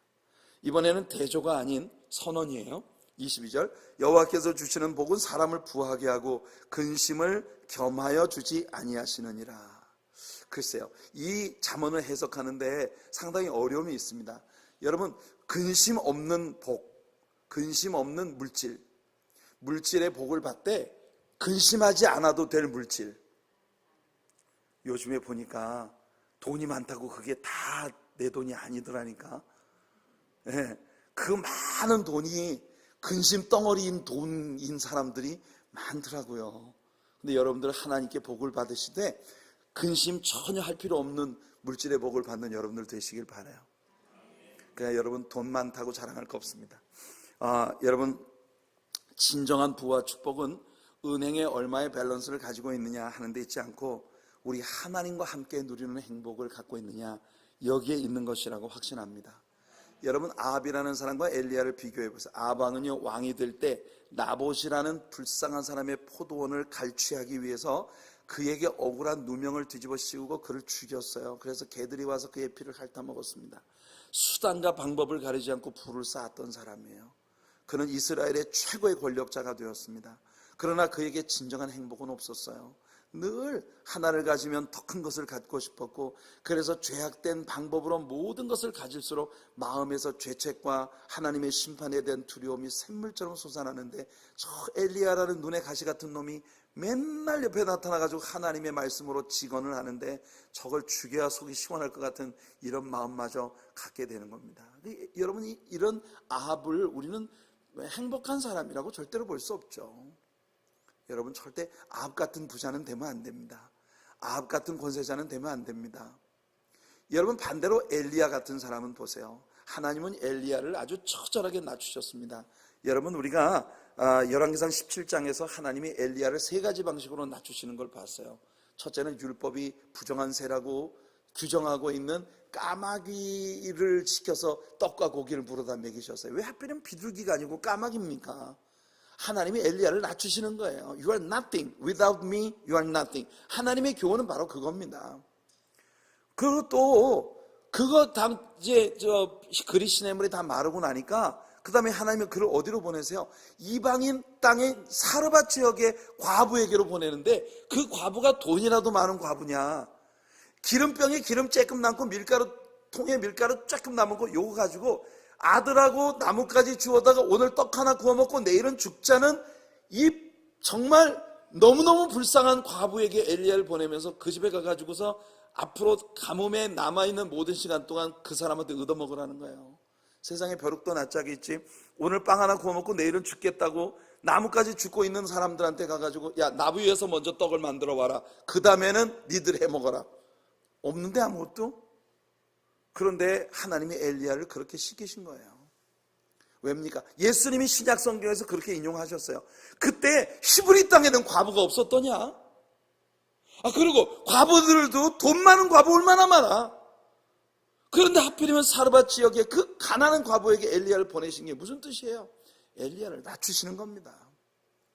S1: 이번에는 대조가 아닌 선언이에요. 22절, 여호와께서 주시는 복은 사람을 부하게 하고 근심을 겸하여 주지 아니하시느니라. 글쎄요, 이 잠언을 해석하는데 상당히 어려움이 있습니다. 여러분, 근심 없는 복, 근심 없는 물질, 물질의 복을 받되 근심하지 않아도 될 물질. 요즘에 보니까 돈이 많다고 그게 다 내 돈이 아니더라니까. 그 많은 돈이 근심 덩어리인 돈인 사람들이 많더라고요. 근데 여러분들 하나님께 복을 받으시되 근심 전혀 할 필요 없는 물질의 복을 받는 여러분들 되시길 바라요. 그러니까 여러분, 돈 많다고 자랑할 거 없습니다. 여러분, 진정한 부와 축복은 은행에 얼마의 밸런스를 가지고 있느냐 하는 데 있지 않고 우리 하나님과 함께 누리는 행복을 갖고 있느냐, 여기에 있는 것이라고 확신합니다. 여러분, 아합이라는 사람과 엘리야를 비교해 보세요. 아합왕은요, 왕이 될 때 나봇이라는 불쌍한 사람의 포도원을 갈취하기 위해서 그에게 억울한 누명을 뒤집어 씌우고 그를 죽였어요. 그래서 개들이 와서 그의 피를 핥아 먹었습니다. 수단과 방법을 가리지 않고 불을 쌓았던 사람이에요. 그는 이스라엘의 최고의 권력자가 되었습니다. 그러나 그에게 진정한 행복은 없었어요. 늘 하나를 가지면 더 큰 것을 갖고 싶었고, 그래서 죄악된 방법으로 모든 것을 가질수록 마음에서 죄책과 하나님의 심판에 대한 두려움이 샘물처럼 솟아나는데, 저 엘리야라는 눈에 가시 같은 놈이 맨날 옆에 나타나가지고 하나님의 말씀으로 직언을 하는데 저걸 죽여야 속이 시원할 것 같은 이런 마음마저 갖게 되는 겁니다. 여러분이 이런 아합을 우리는 행복한 사람이라고 절대로 볼 수 없죠. 여러분, 절대 아합 같은 부자는 되면 안 됩니다. 아합 같은 권세자는 되면 안 됩니다. 여러분, 반대로 엘리야 같은 사람은 보세요. 하나님은 엘리야를 아주 처절하게 낮추셨습니다. 여러분, 우리가 열왕기상 17장에서 하나님이 엘리야를 세 가지 방식으로 낮추시는 걸 봤어요. 첫째는 율법이 부정한 새라고 규정하고 있는 까마귀를 시켜서 떡과 고기를 물어다 먹이셨어요. 왜 하필이면 비둘기가 아니고 까마귀입니까? 하나님이 엘리야를 낮추시는 거예요. You are nothing. Without me, you are nothing. 하나님의 교훈은 바로 그겁니다. 그리고 또 그거 이제 그리 시냇물이 다 마르고 나니까 그 다음에 하나님은 그를 어디로 보내세요? 이방인 땅의 사르밧 지역의 과부에게로 보내는데, 그 과부가 돈이라도 많은 과부냐, 기름병에 기름 조금 남고 통에 밀가루 조금 남은 거 요거 가지고 아들하고 나뭇가지 주워다가 오늘 떡 하나 구워 먹고 내일은 죽자는 이 정말 너무너무 불쌍한 과부에게 엘리야를 보내면서 그 집에 가가지고서 앞으로 가뭄에 남아있는 모든 시간 동안 그 사람한테 얻어먹으라는 거예요. 세상에 벼룩도 낯짝이 있지, 오늘 빵 하나 구워 먹고 내일은 죽겠다고 나뭇가지 죽고 있는 사람들한테 가가지고 야, 나무 위에서 먼저 떡을 만들어 와라, 그 다음에는 니들 해 먹어라. 없는데 아무것도? 그런데 하나님이 엘리야를 그렇게 시키신 거예요. 왜입니까? 예수님이 신약 성경에서 그렇게 인용하셨어요. 그때 히브리 땅에는 과부가 없었더냐? 그리고 과부들도 돈 많은 과부 얼마나 많아. 그런데 하필이면 사르밧 지역에 그 가난한 과부에게 엘리야를 보내신 게 무슨 뜻이에요? 엘리야를 낮추시는 겁니다.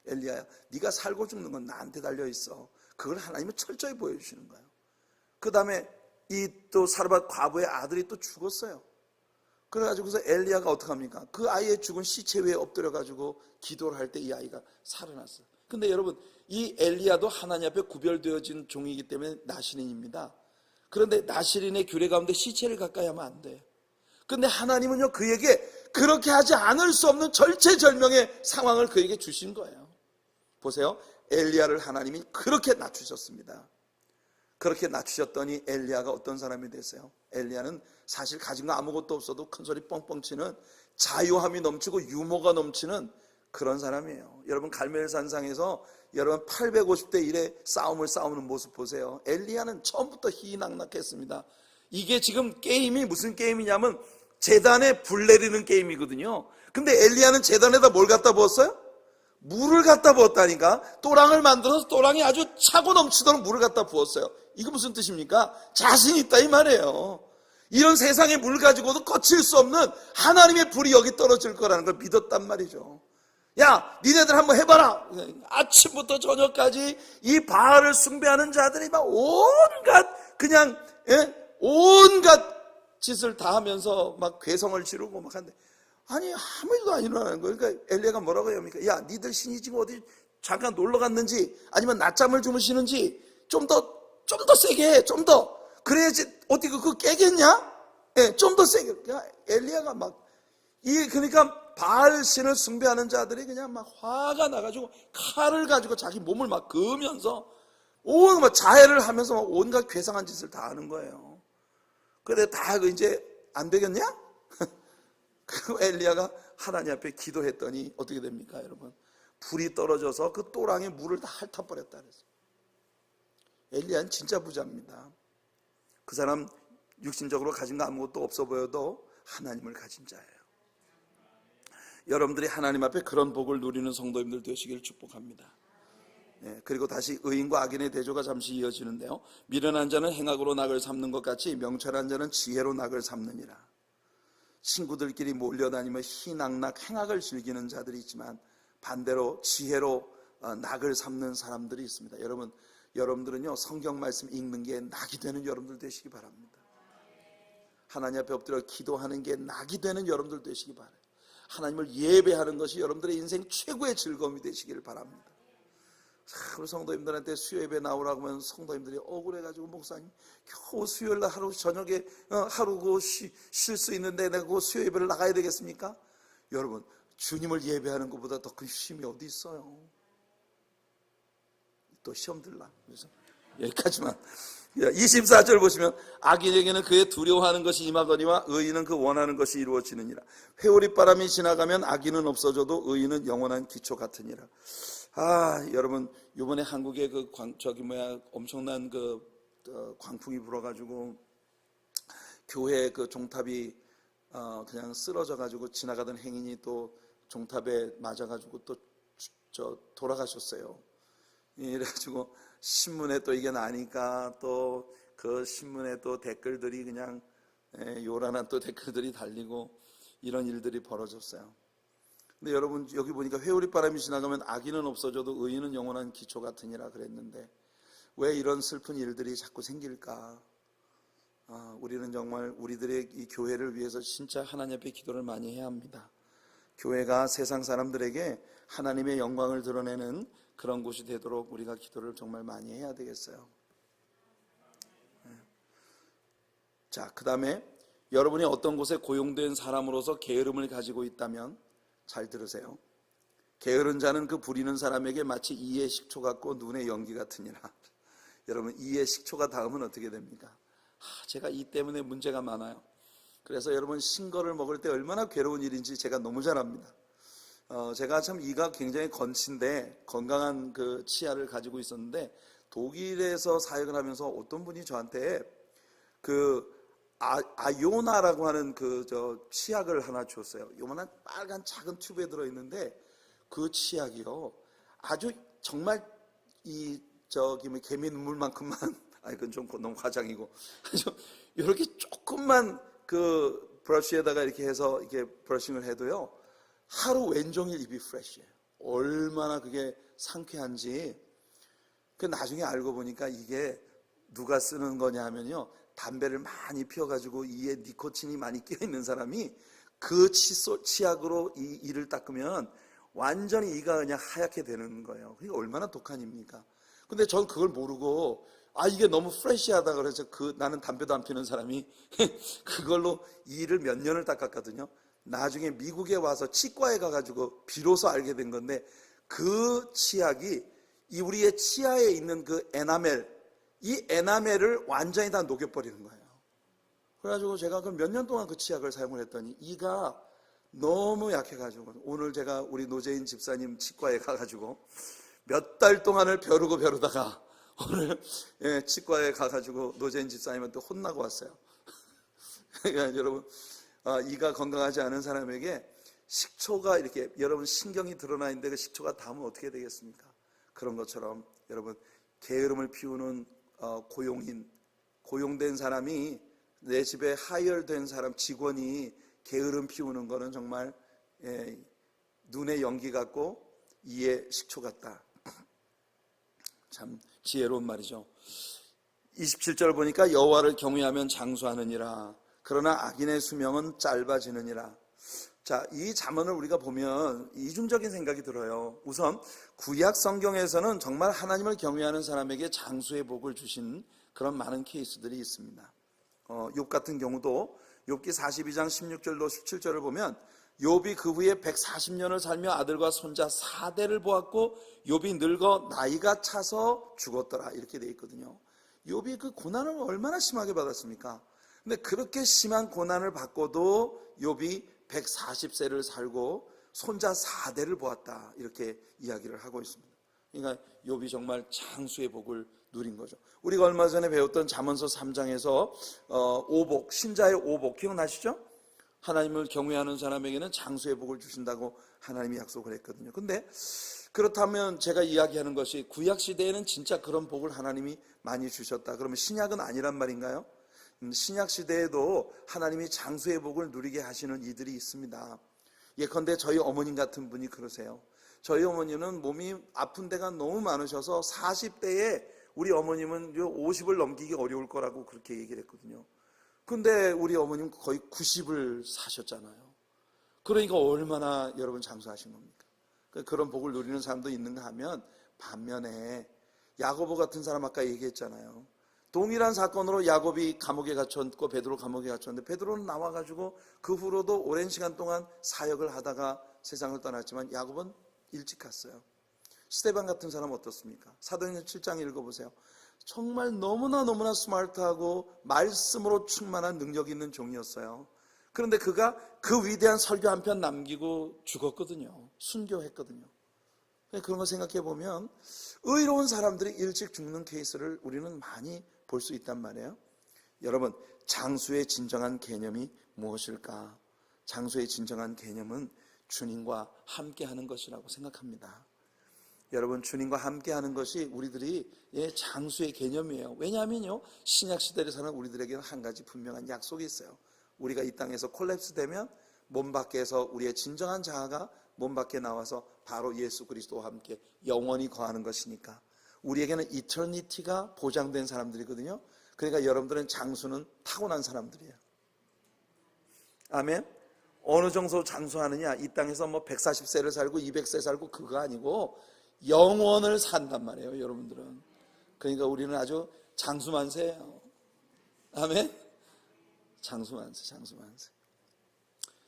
S1: 엘리야야, 네가 살고 죽는 건 나한테 달려있어. 그걸 하나님은 철저히 보여주시는 거예요. 그 다음에 이 또 사르밧 과부의 아들이 또 죽었어요. 그래가지고서 엘리야가 어떡합니까? 그 아이의 죽은 시체 위에 엎드려가지고 기도를 할 때 이 아이가 살아났어요. 근데 여러분, 이 엘리야도 하나님 앞에 구별되어진 종이기 때문에 나시린입니다. 그런데 나시린의 규례 가운데 시체를 가까이 하면 안 돼. 근데 하나님은요, 그에게 그렇게 하지 않을 수 없는 절체절명의 상황을 그에게 주신 거예요. 보세요, 엘리야를 하나님이 그렇게 낮추셨습니다. 그렇게 낮추셨더니 엘리야가 어떤 사람이 됐어요? 엘리야는 사실 가진 거 아무것도 없어도 큰 소리 뻥뻥 치는, 자유함이 넘치고 유머가 넘치는 그런 사람이에요. 여러분, 갈멜산상에서 여러분 850대 1의 싸움을 싸우는 모습 보세요. 엘리야는 처음부터 희낙낙했습니다. 이게 지금 게임이 무슨 게임이냐면 제단에 불 내리는 게임이거든요. 근데 엘리야는 제단에다 뭘 갖다 부었어요? 물을 갖다 부었다니까. 또랑을 만들어서 또랑이 아주 차고 넘치도록 물을 갖다 부었어요. 이거 무슨 뜻입니까? 자신 있다 이 말이에요. 이런 세상의 물 가지고도 거칠 수 없는 하나님의 불이 여기 떨어질 거라는 걸 믿었단 말이죠. 야, 니네들 한번 해봐라. 아침부터 저녁까지 이 바알을 숭배하는 자들이 막 온갖 그냥 온갖 짓을 다 하면서 막 괴성을 지르고 막 하는데, 아니 아무 일도 안 일어나는 거예요. 그러니까 엘리야가 뭐라고 합니까? 야, 니들 신이 지금 어디 잠깐 놀러 갔는지 아니면 낮잠을 주무시는지 좀 더 세게 해, 좀 더. 그래야지 어디 그거 깨겠냐? 좀 더 세게. 엘리야가 그러니까 바알 신을 숭배하는 자들이 그냥 막 화가 나가지고 칼을 가지고 자기 몸을 막 그으면서 막 자해를 하면서 막 온갖 괴상한 짓을 다 하는 거예요. 그런데 다 이제 안 되겠냐? 그 엘리야가 하나님 앞에 기도했더니 어떻게 됩니까, 여러분? 불이 떨어져서 그 또랑에 물을 다 핥아버렸다 그랬어요. 엘리야는 진짜 부자입니다. 그 사람 육신적으로 가진 거 아무것도 없어 보여도 하나님을 가진 자예요. 여러분들이 하나님 앞에 그런 복을 누리는 성도님들 되시길 축복합니다. 그리고 다시 의인과 악인의 대조가 잠시 이어지는데요, 미련한 자는 행악으로 낙을 삼는 것 같이 명철한 자는 지혜로 낙을 삼느니라. 친구들끼리 몰려다니며 희낙낙 행악을 즐기는 자들이 있지만 반대로 지혜로 낙을 삼는 사람들이 있습니다. 여러분들은요, 성경 말씀 읽는 게 낙이 되는 여러분들 되시기 바랍니다. 하나님 앞에 엎드려 기도하는 게 낙이 되는 여러분들 되시기 바라요. 하나님을 예배하는 것이 여러분들의 인생 최고의 즐거움이 되시기를 바랍니다. 우리 성도님들한테 수요예배 나오라고 하면 성도님들이 억울해가지고, 목사님 겨우 수요일날 하루 저녁에 하루 쉴 수 있는데 내가 그 수요예배를 나가야 되겠습니까? 여러분, 주님을 예배하는 것보다 더 큰 쉼이 어디 있어요? 또 시험 들라. 그래서 여기까지만. 24절 보시면, 악인에게는 그의 두려워하는 것이 임하거니와 의인은 그 원하는 것이 이루어지느니라. 회오리 바람이 지나가면 악인은 없어져도 의인은 영원한 기초 같으니라. 여러분 이번에 한국에 엄청난 광풍이 불어가지고 교회 그 종탑이 그냥 쓰러져가지고 지나가던 행인이 또 종탑에 맞아가지고 또 돌아가셨어요. 이래가지고 신문에 또 이게 나니까 또 그 신문에 또 댓글들이 그냥 요란한 또 댓글들이 달리고 이런 일들이 벌어졌어요. 근데 여러분 여기 보니까 회오리 바람이 지나가면 악인은 없어져도 의인은 영원한 기초 같으니라 그랬는데 왜 이런 슬픈 일들이 자꾸 생길까? 우리는 정말 우리들의 이 교회를 위해서 진짜 하나님 앞에 기도를 많이 해야 합니다. 교회가 세상 사람들에게 하나님의 영광을 드러내는 그런 곳이 되도록 우리가 기도를 정말 많이 해야 되겠어요. 자, 그 다음에 여러분이 어떤 곳에 고용된 사람으로서 게으름을 가지고 있다면 잘 들으세요. 게으른 자는 그 부리는 사람에게 마치 이의 식초 같고 눈의 연기 같으니라. 여러분 이의 식초가 닿으면 어떻게 됩니까? 제가 이 때문에 문제가 많아요. 그래서 여러분 신거를 먹을 때 얼마나 괴로운 일인지 제가 너무 잘 압니다. 제가 참 이가 굉장히 건치인데 건강한 그 치아를 가지고 있었는데 독일에서 사역을 하면서 어떤 분이 저한테 그 아요나라고 하는 치약을 하나 줬어요. 요만한 빨간 작은 튜브에 들어있는데 그 치약이요 아주 정말 개미 눈물만큼만 그건 좀 너무 과장이고 이렇게 조금만 그 브러쉬에다가 이렇게 해서 이렇게 브러싱을 해도요 하루 왼종일 입이 프레쉬해요. 얼마나 그게 상쾌한지. 그 나중에 알고 보니까 이게 누가 쓰는 거냐 하면요 담배를 많이 피워가지고 이에 니코틴이 많이 끼어있는 사람이 그 치약으로 이 이를 닦으면 완전히 이가 그냥 하얗게 되는 거예요. 그게 얼마나 독한 입니까? 근데 전 그걸 모르고 이게 너무 프레시하다 그래서 나는 담배도 안 피우는 사람이 그걸로 이를 몇 년을 닦았거든요. 나중에 미국에 와서 치과에 가가지고 비로소 알게 된 건데 그 치약이 우리의 치아에 있는 그 에나멜, 이 에나멜을 완전히 다 녹여버리는 거예요. 그래가지고 제가 몇 년 동안 그 치약을 사용을 했더니 이가 너무 약해가지고 오늘 제가 우리 노재인 집사님 치과에 가가지고 몇 달 동안을 벼르다가 오늘 치과에 가가지고 노재인 집사님한테 혼나고 왔어요. 그러니까 여러분 이가 건강하지 않은 사람에게 식초가 이렇게 여러분 신경이 드러나 있는데 그 식초가 닿으면 어떻게 되겠습니까? 그런 것처럼 여러분 게으름을 피우는 고용된 사람이 내 집에 하이어된 사람 직원이 게으름 피우는 거는 정말 눈의 연기 같고 이의 식초 같다. 참 지혜로운 말이죠. 27절 보니까 여호와를 경외하면 장수하느니라. 그러나 악인의 수명은 짧아지느니라. 자, 이 잠언을 우리가 보면 이중적인 생각이 들어요. 우선 구약 성경에서는 정말 하나님을 경외하는 사람에게 장수의 복을 주신 그런 많은 케이스들이 있습니다. 욥 같은 경우도 욥기 42장 16절로 17절을 보면 욥이 그 후에 140년을 살며 아들과 손자 4대를 보았고 욥이 늙어 나이가 차서 죽었더라 이렇게 돼 있거든요. 욥이 그 고난을 얼마나 심하게 받았습니까? 근데 그렇게 심한 고난을 받고도 욥이 140세를 살고 손자 4대를 보았다 이렇게 이야기를 하고 있습니다. 그러니까 욥이 정말 장수의 복을 누린 거죠. 우리가 얼마 전에 배웠던 잠언서 3장에서 오복, 신자의 오복 기억나시죠? 하나님을 경외하는 사람에게는 장수의 복을 주신다고 하나님이 약속을 했거든요. 근데 그렇다면 제가 이야기하는 것이 구약시대에는 진짜 그런 복을 하나님이 많이 주셨다. 그러면 신약은 아니란 말인가요? 신약시대에도 하나님이 장수의 복을 누리게 하시는 이들이 있습니다. 예컨대 저희 어머님 같은 분이 그러세요. 저희 어머니는 몸이 아픈 데가 너무 많으셔서 40대에 우리 어머님은 50을 넘기기 어려울 거라고 그렇게 얘기를 했거든요. 근데 우리 어머님 거의 90을 사셨잖아요. 그러니까 얼마나 여러분 장수하신 겁니까? 그런 복을 누리는 사람도 있는가 하면 반면에 야고보 같은 사람 아까 얘기했잖아요. 동일한 사건으로 야곱이 감옥에 갇혔고 베드로 감옥에 갇혔는데 베드로는 나와가지고 그 후로도 오랜 시간 동안 사역을 하다가 세상을 떠났지만 야곱은 일찍 갔어요. 스데반 같은 사람 어떻습니까? 사도행전 7장 읽어보세요. 정말 너무나 스마트하고 말씀으로 충만한 능력 있는 종이었어요. 그런데 그가 그 위대한 설교 한 편 남기고 죽었거든요. 순교했거든요. 그런 거 생각해 보면 의로운 사람들이 일찍 죽는 케이스를 우리는 많이 볼 수 있단 말이에요. 여러분, 장수의 진정한 개념이 무엇일까? 장수의 진정한 개념은 주님과 함께하는 것이라고 생각합니다. 여러분, 주님과 함께하는 것이 우리들이 장수의 개념이에요. 왜냐하면요, 신약시대를 사는 우리들에게는 한 가지 분명한 약속이 있어요. 우리가 이 땅에서 콜랩스 되면 몸 밖에서 우리의 진정한 자아가 몸 밖에 나와서 바로 예수 그리스도와 함께 영원히 거하는 것이니까 우리에게는 이터니티가 보장된 사람들이거든요. 그러니까 여러분들은 장수는 타고난 사람들이에요. 아멘. 어느 정도 장수하느냐, 이 땅에서 뭐 140세를 살고 200세 살고 그거 아니고 영원을 산단 말이에요, 여러분들은. 그러니까 우리는 아주 장수만세예요. 아멘. 장수만세.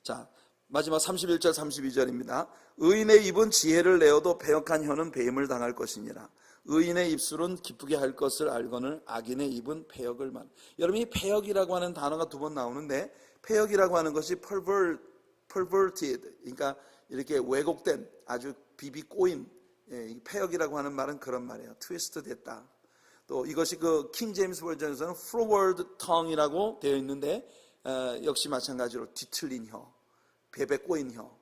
S1: 자, 마지막 31절 32절입니다. 의인의 입은 지혜를 내어도 패역한 혀는 배임을 당할 것이니라. 의인의 입술은 기쁘게 할 것을 알거늘 악인의 입은 패역을 말. 여러분, 이 패역이라고 하는 단어가 두 번 나오는데, 패역이라고 하는 것이 perverted, 그러니까 이렇게 왜곡된, 아주 비비 꼬인, 패역이라고 하는 말은 그런 말이에요. 트위스트 됐다. 또 이것이 그 킹 제임스 버전에서는 forward tongue이라고 되어 있는데, 역시 마찬가지로 뒤틀린 혀, 베베 꼬인 혀.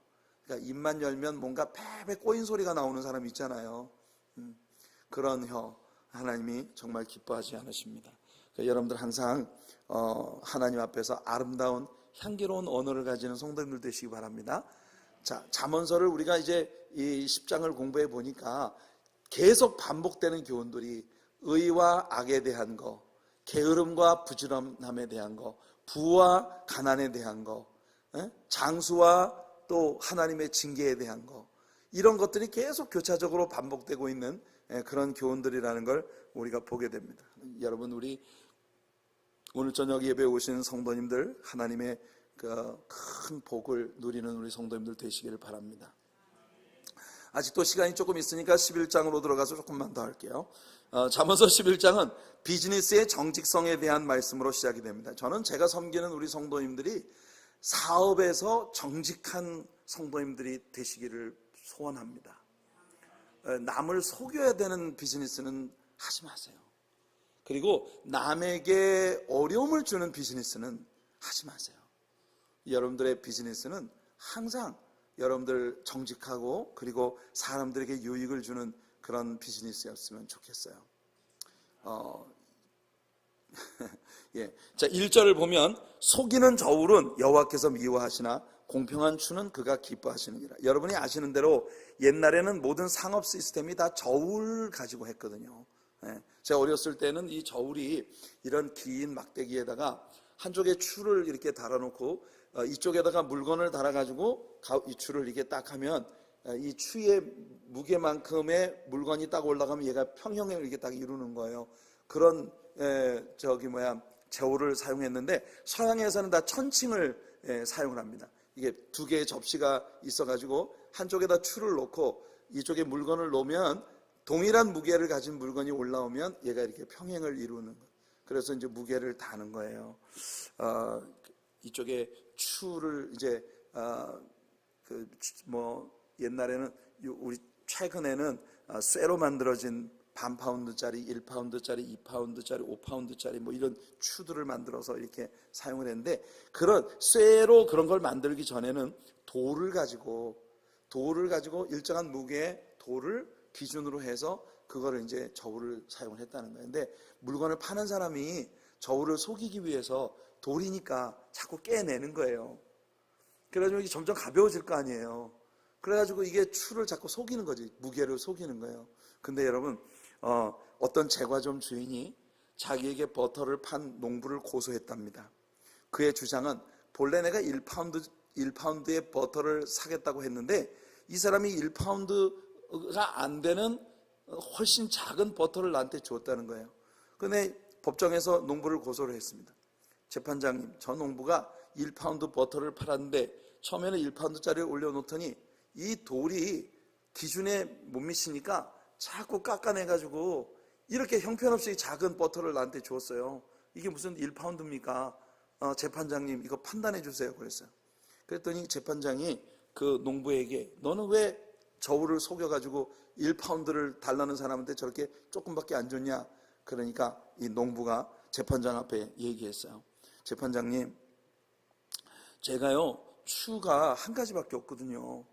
S1: 그러니까 입만 열면 뭔가 베베 꼬인 소리가 나오는 사람 있잖아요. 그런 혀, 하나님이 정말 기뻐하지 않으십니다. 그러니까 여러분들 항상 하나님 앞에서 아름다운 향기로운 언어를 가지는 성도님들 되시기 바랍니다. 자, 잠언서를 우리가 이제 이 10장을 공부해 보니까 계속 반복되는 교훈들이 의와 악에 대한 거, 게으름과 부지런함에 대한 거, 부와 가난에 대한 거, 장수와 또 하나님의 징계에 대한 거, 이런 것들이 계속 교차적으로 반복되고 있는 그런 교훈들이라는 걸 우리가 보게 됩니다. 여러분, 우리 오늘 저녁 예배에 오신 성도님들, 하나님의 그 큰 복을 누리는 우리 성도님들 되시기를 바랍니다. 아직도 시간이 조금 있으니까 11장으로 들어가서 조금만 더 할게요. 잠언서 11장은 비즈니스의 정직성에 대한 말씀으로 시작이 됩니다. 저는 제가 섬기는 우리 성도님들이 사업에서 정직한 성도님들이 되시기를 소원합니다. 남을 속여야 되는 비즈니스는 하지 마세요. 그리고 남에게 어려움을 주는 비즈니스는 하지 마세요. 여러분들의 비즈니스는 항상 여러분들 정직하고 그리고 사람들에게 유익을 주는 그런 비즈니스였으면 좋겠어요. 예. 자, 1절을 보면 속이는 저울은 여호와께서 미워하시나 공평한 추는 그가 기뻐하시느니라. 여러분이 아시는 대로 옛날에는 모든 상업 시스템이 다 저울 가지고 했거든요. 예. 제가 어렸을 때는 이 저울이 이런 긴 막대기에다가 한쪽에 추를 이렇게 달아놓고 이쪽에다가 물건을 달아가지고 이 추를 이렇게 딱 하면 이 추의 무게만큼의 물건이 딱 올라가면 얘가 평형을 이렇게 딱 이루는 거예요. 그런 저울을 사용했는데 서양에서는 다 천칭을 사용을 합니다. 이게 두 개의 접시가 있어가지고 한쪽에다 추를 놓고 이쪽에 물건을 놓으면 동일한 무게를 가진 물건이 올라오면 얘가 이렇게 평행을 이루는 거예요. 그래서 이제 무게를 다는 거예요. 이쪽에 추를 이제 옛날에는 우리 최근에는 쇠로 만들어진 반 파운드짜리, 1파운드짜리, 2파운드짜리, 5파운드짜리 뭐 이런 추들을 만들어서 이렇게 사용을 했는데, 그런 쇠로 그런 걸 만들기 전에는 돌을 가지고 일정한 무게의 돌을 기준으로 해서 그거를 이제 저울을 사용을 했다는 거예요. 근데 물건을 파는 사람이 저울을 속이기 위해서 돌이니까 자꾸 깨내는 거예요. 그래가지고 이게 점점 가벼워질 거 아니에요. 그래가지고 이게 추를 자꾸 속이는 거지, 무게를 속이는 거예요. 근데 여러분, 어떤 제과점 주인이 자기에게 버터를 판 농부를 고소했답니다. 그의 주장은 본래 내가 1파운드의 버터를 사겠다고 했는데 이 사람이 1파운드가 안 되는 훨씬 작은 버터를 나한테 줬다는 거예요. 근데 법정에서 농부를 고소를 했습니다. 재판장님, 저 농부가 1파운드 버터를 팔았는데 처음에는 1파운드짜리를 올려놓더니 이 돌이 기준에 못 미치니까 자꾸 깎아내가지고 이렇게 형편없이 작은 버터를 나한테 줬어요. 이게 무슨 1파운드입니까? 재판장님, 이거 판단해 주세요. 그랬어요. 그랬더니 재판장이 그 농부에게 너는 왜 저울을 속여가지고 1파운드를 달라는 사람한테 저렇게 조금밖에 안 줬냐? 그러니까 이 농부가 재판장 앞에 얘기했어요. 재판장님, 제가요 추가 한 가지밖에 없거든요.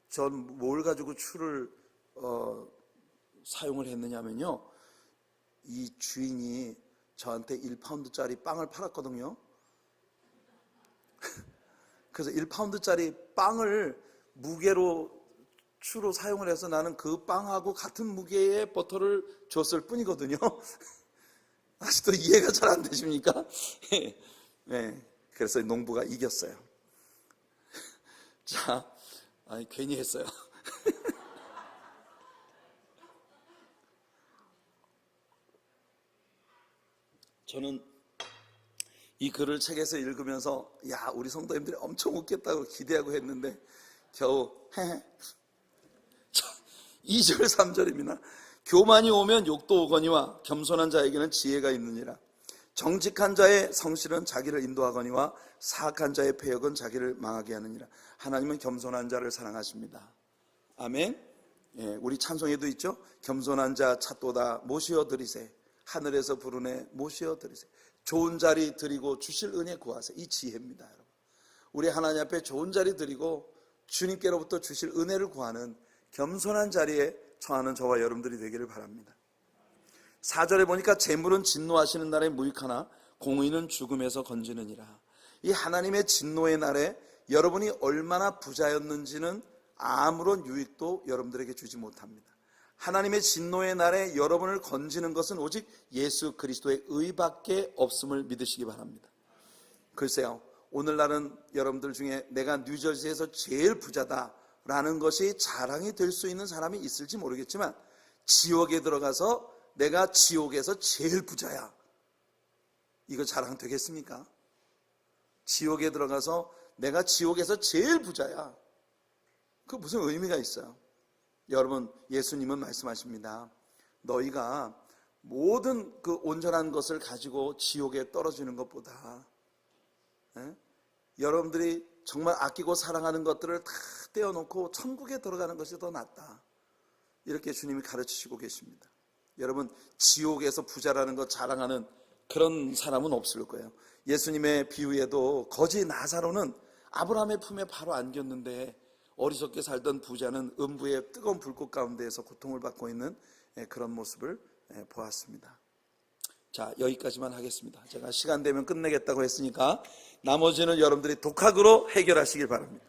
S1: 전 뭘 가지고 추를 사용을 했느냐면요, 이 주인이 저한테 1파운드짜리 빵을 팔았거든요. 그래서 1파운드짜리 빵을 무게로 추로 사용을 해서 나는 그 빵하고 같은 무게의 버터를 줬을 뿐이거든요. 아직도 이해가 잘 안 되십니까? 네, 그래서 농부가 이겼어요. 자, 괜히 했어요. 저는 이 글을 책에서 읽으면서 야, 우리 성도님들이 엄청 웃겠다고 기대하고 했는데 겨우 2절 3절입니다. 교만이 오면 욕도 오거니와 겸손한 자에게는 지혜가 있느니라. 정직한 자의 성실은 자기를 인도하거니와 사악한 자의 패역은 자기를 망하게 하느니라. 하나님은 겸손한 자를 사랑하십니다. 아멘. 예, 우리 찬송에도 있죠. 겸손한 자 찾도다 모시어 드리세. 하늘에서 부르네 모시어 드리세. 좋은 자리 드리고 주실 은혜 구하세. 이 지혜입니다, 여러분. 우리 하나님 앞에 좋은 자리 드리고 주님께로부터 주실 은혜를 구하는 겸손한 자리에 처하는 저와 여러분들이 되기를 바랍니다. 4절에 보니까 재물은 진노하시는 날에 무익하나 공의는 죽음에서 건지느니라. 이 하나님의 진노의 날에 여러분이 얼마나 부자였는지는 아무런 유익도 여러분들에게 주지 못합니다. 하나님의 진노의 날에 여러분을 건지는 것은 오직 예수 그리스도의 의밖에 없음을 믿으시기 바랍니다. 글쎄요, 오늘날은 여러분들 중에 내가 뉴저지에서 제일 부자다라는 것이 자랑이 될 수 있는 사람이 있을지 모르겠지만, 지옥에 들어가서 내가 지옥에서 제일 부자야, 이거 자랑 되겠습니까? 지옥에 들어가서 내가 지옥에서 제일 부자야, 그 무슨 의미가 있어요? 여러분, 예수님은 말씀하십니다. 너희가 모든 그 온전한 것을 가지고 지옥에 떨어지는 것보다 여러분들이 정말 아끼고 사랑하는 것들을 다 떼어놓고 천국에 들어가는 것이 더 낫다, 이렇게 주님이 가르치시고 계십니다. 여러분, 지옥에서 부자라는 것 자랑하는 그런 사람은 없을 거예요. 예수님의 비유에도 거지 나사로는 아브라함의 품에 바로 안겼는데 어리석게 살던 부자는 음부의 뜨거운 불꽃 가운데에서 고통을 받고 있는 그런 모습을 보았습니다. 자, 여기까지만 하겠습니다. 제가 시간 되면 끝내겠다고 했으니까 나머지는 여러분들이 독학으로 해결하시길 바랍니다.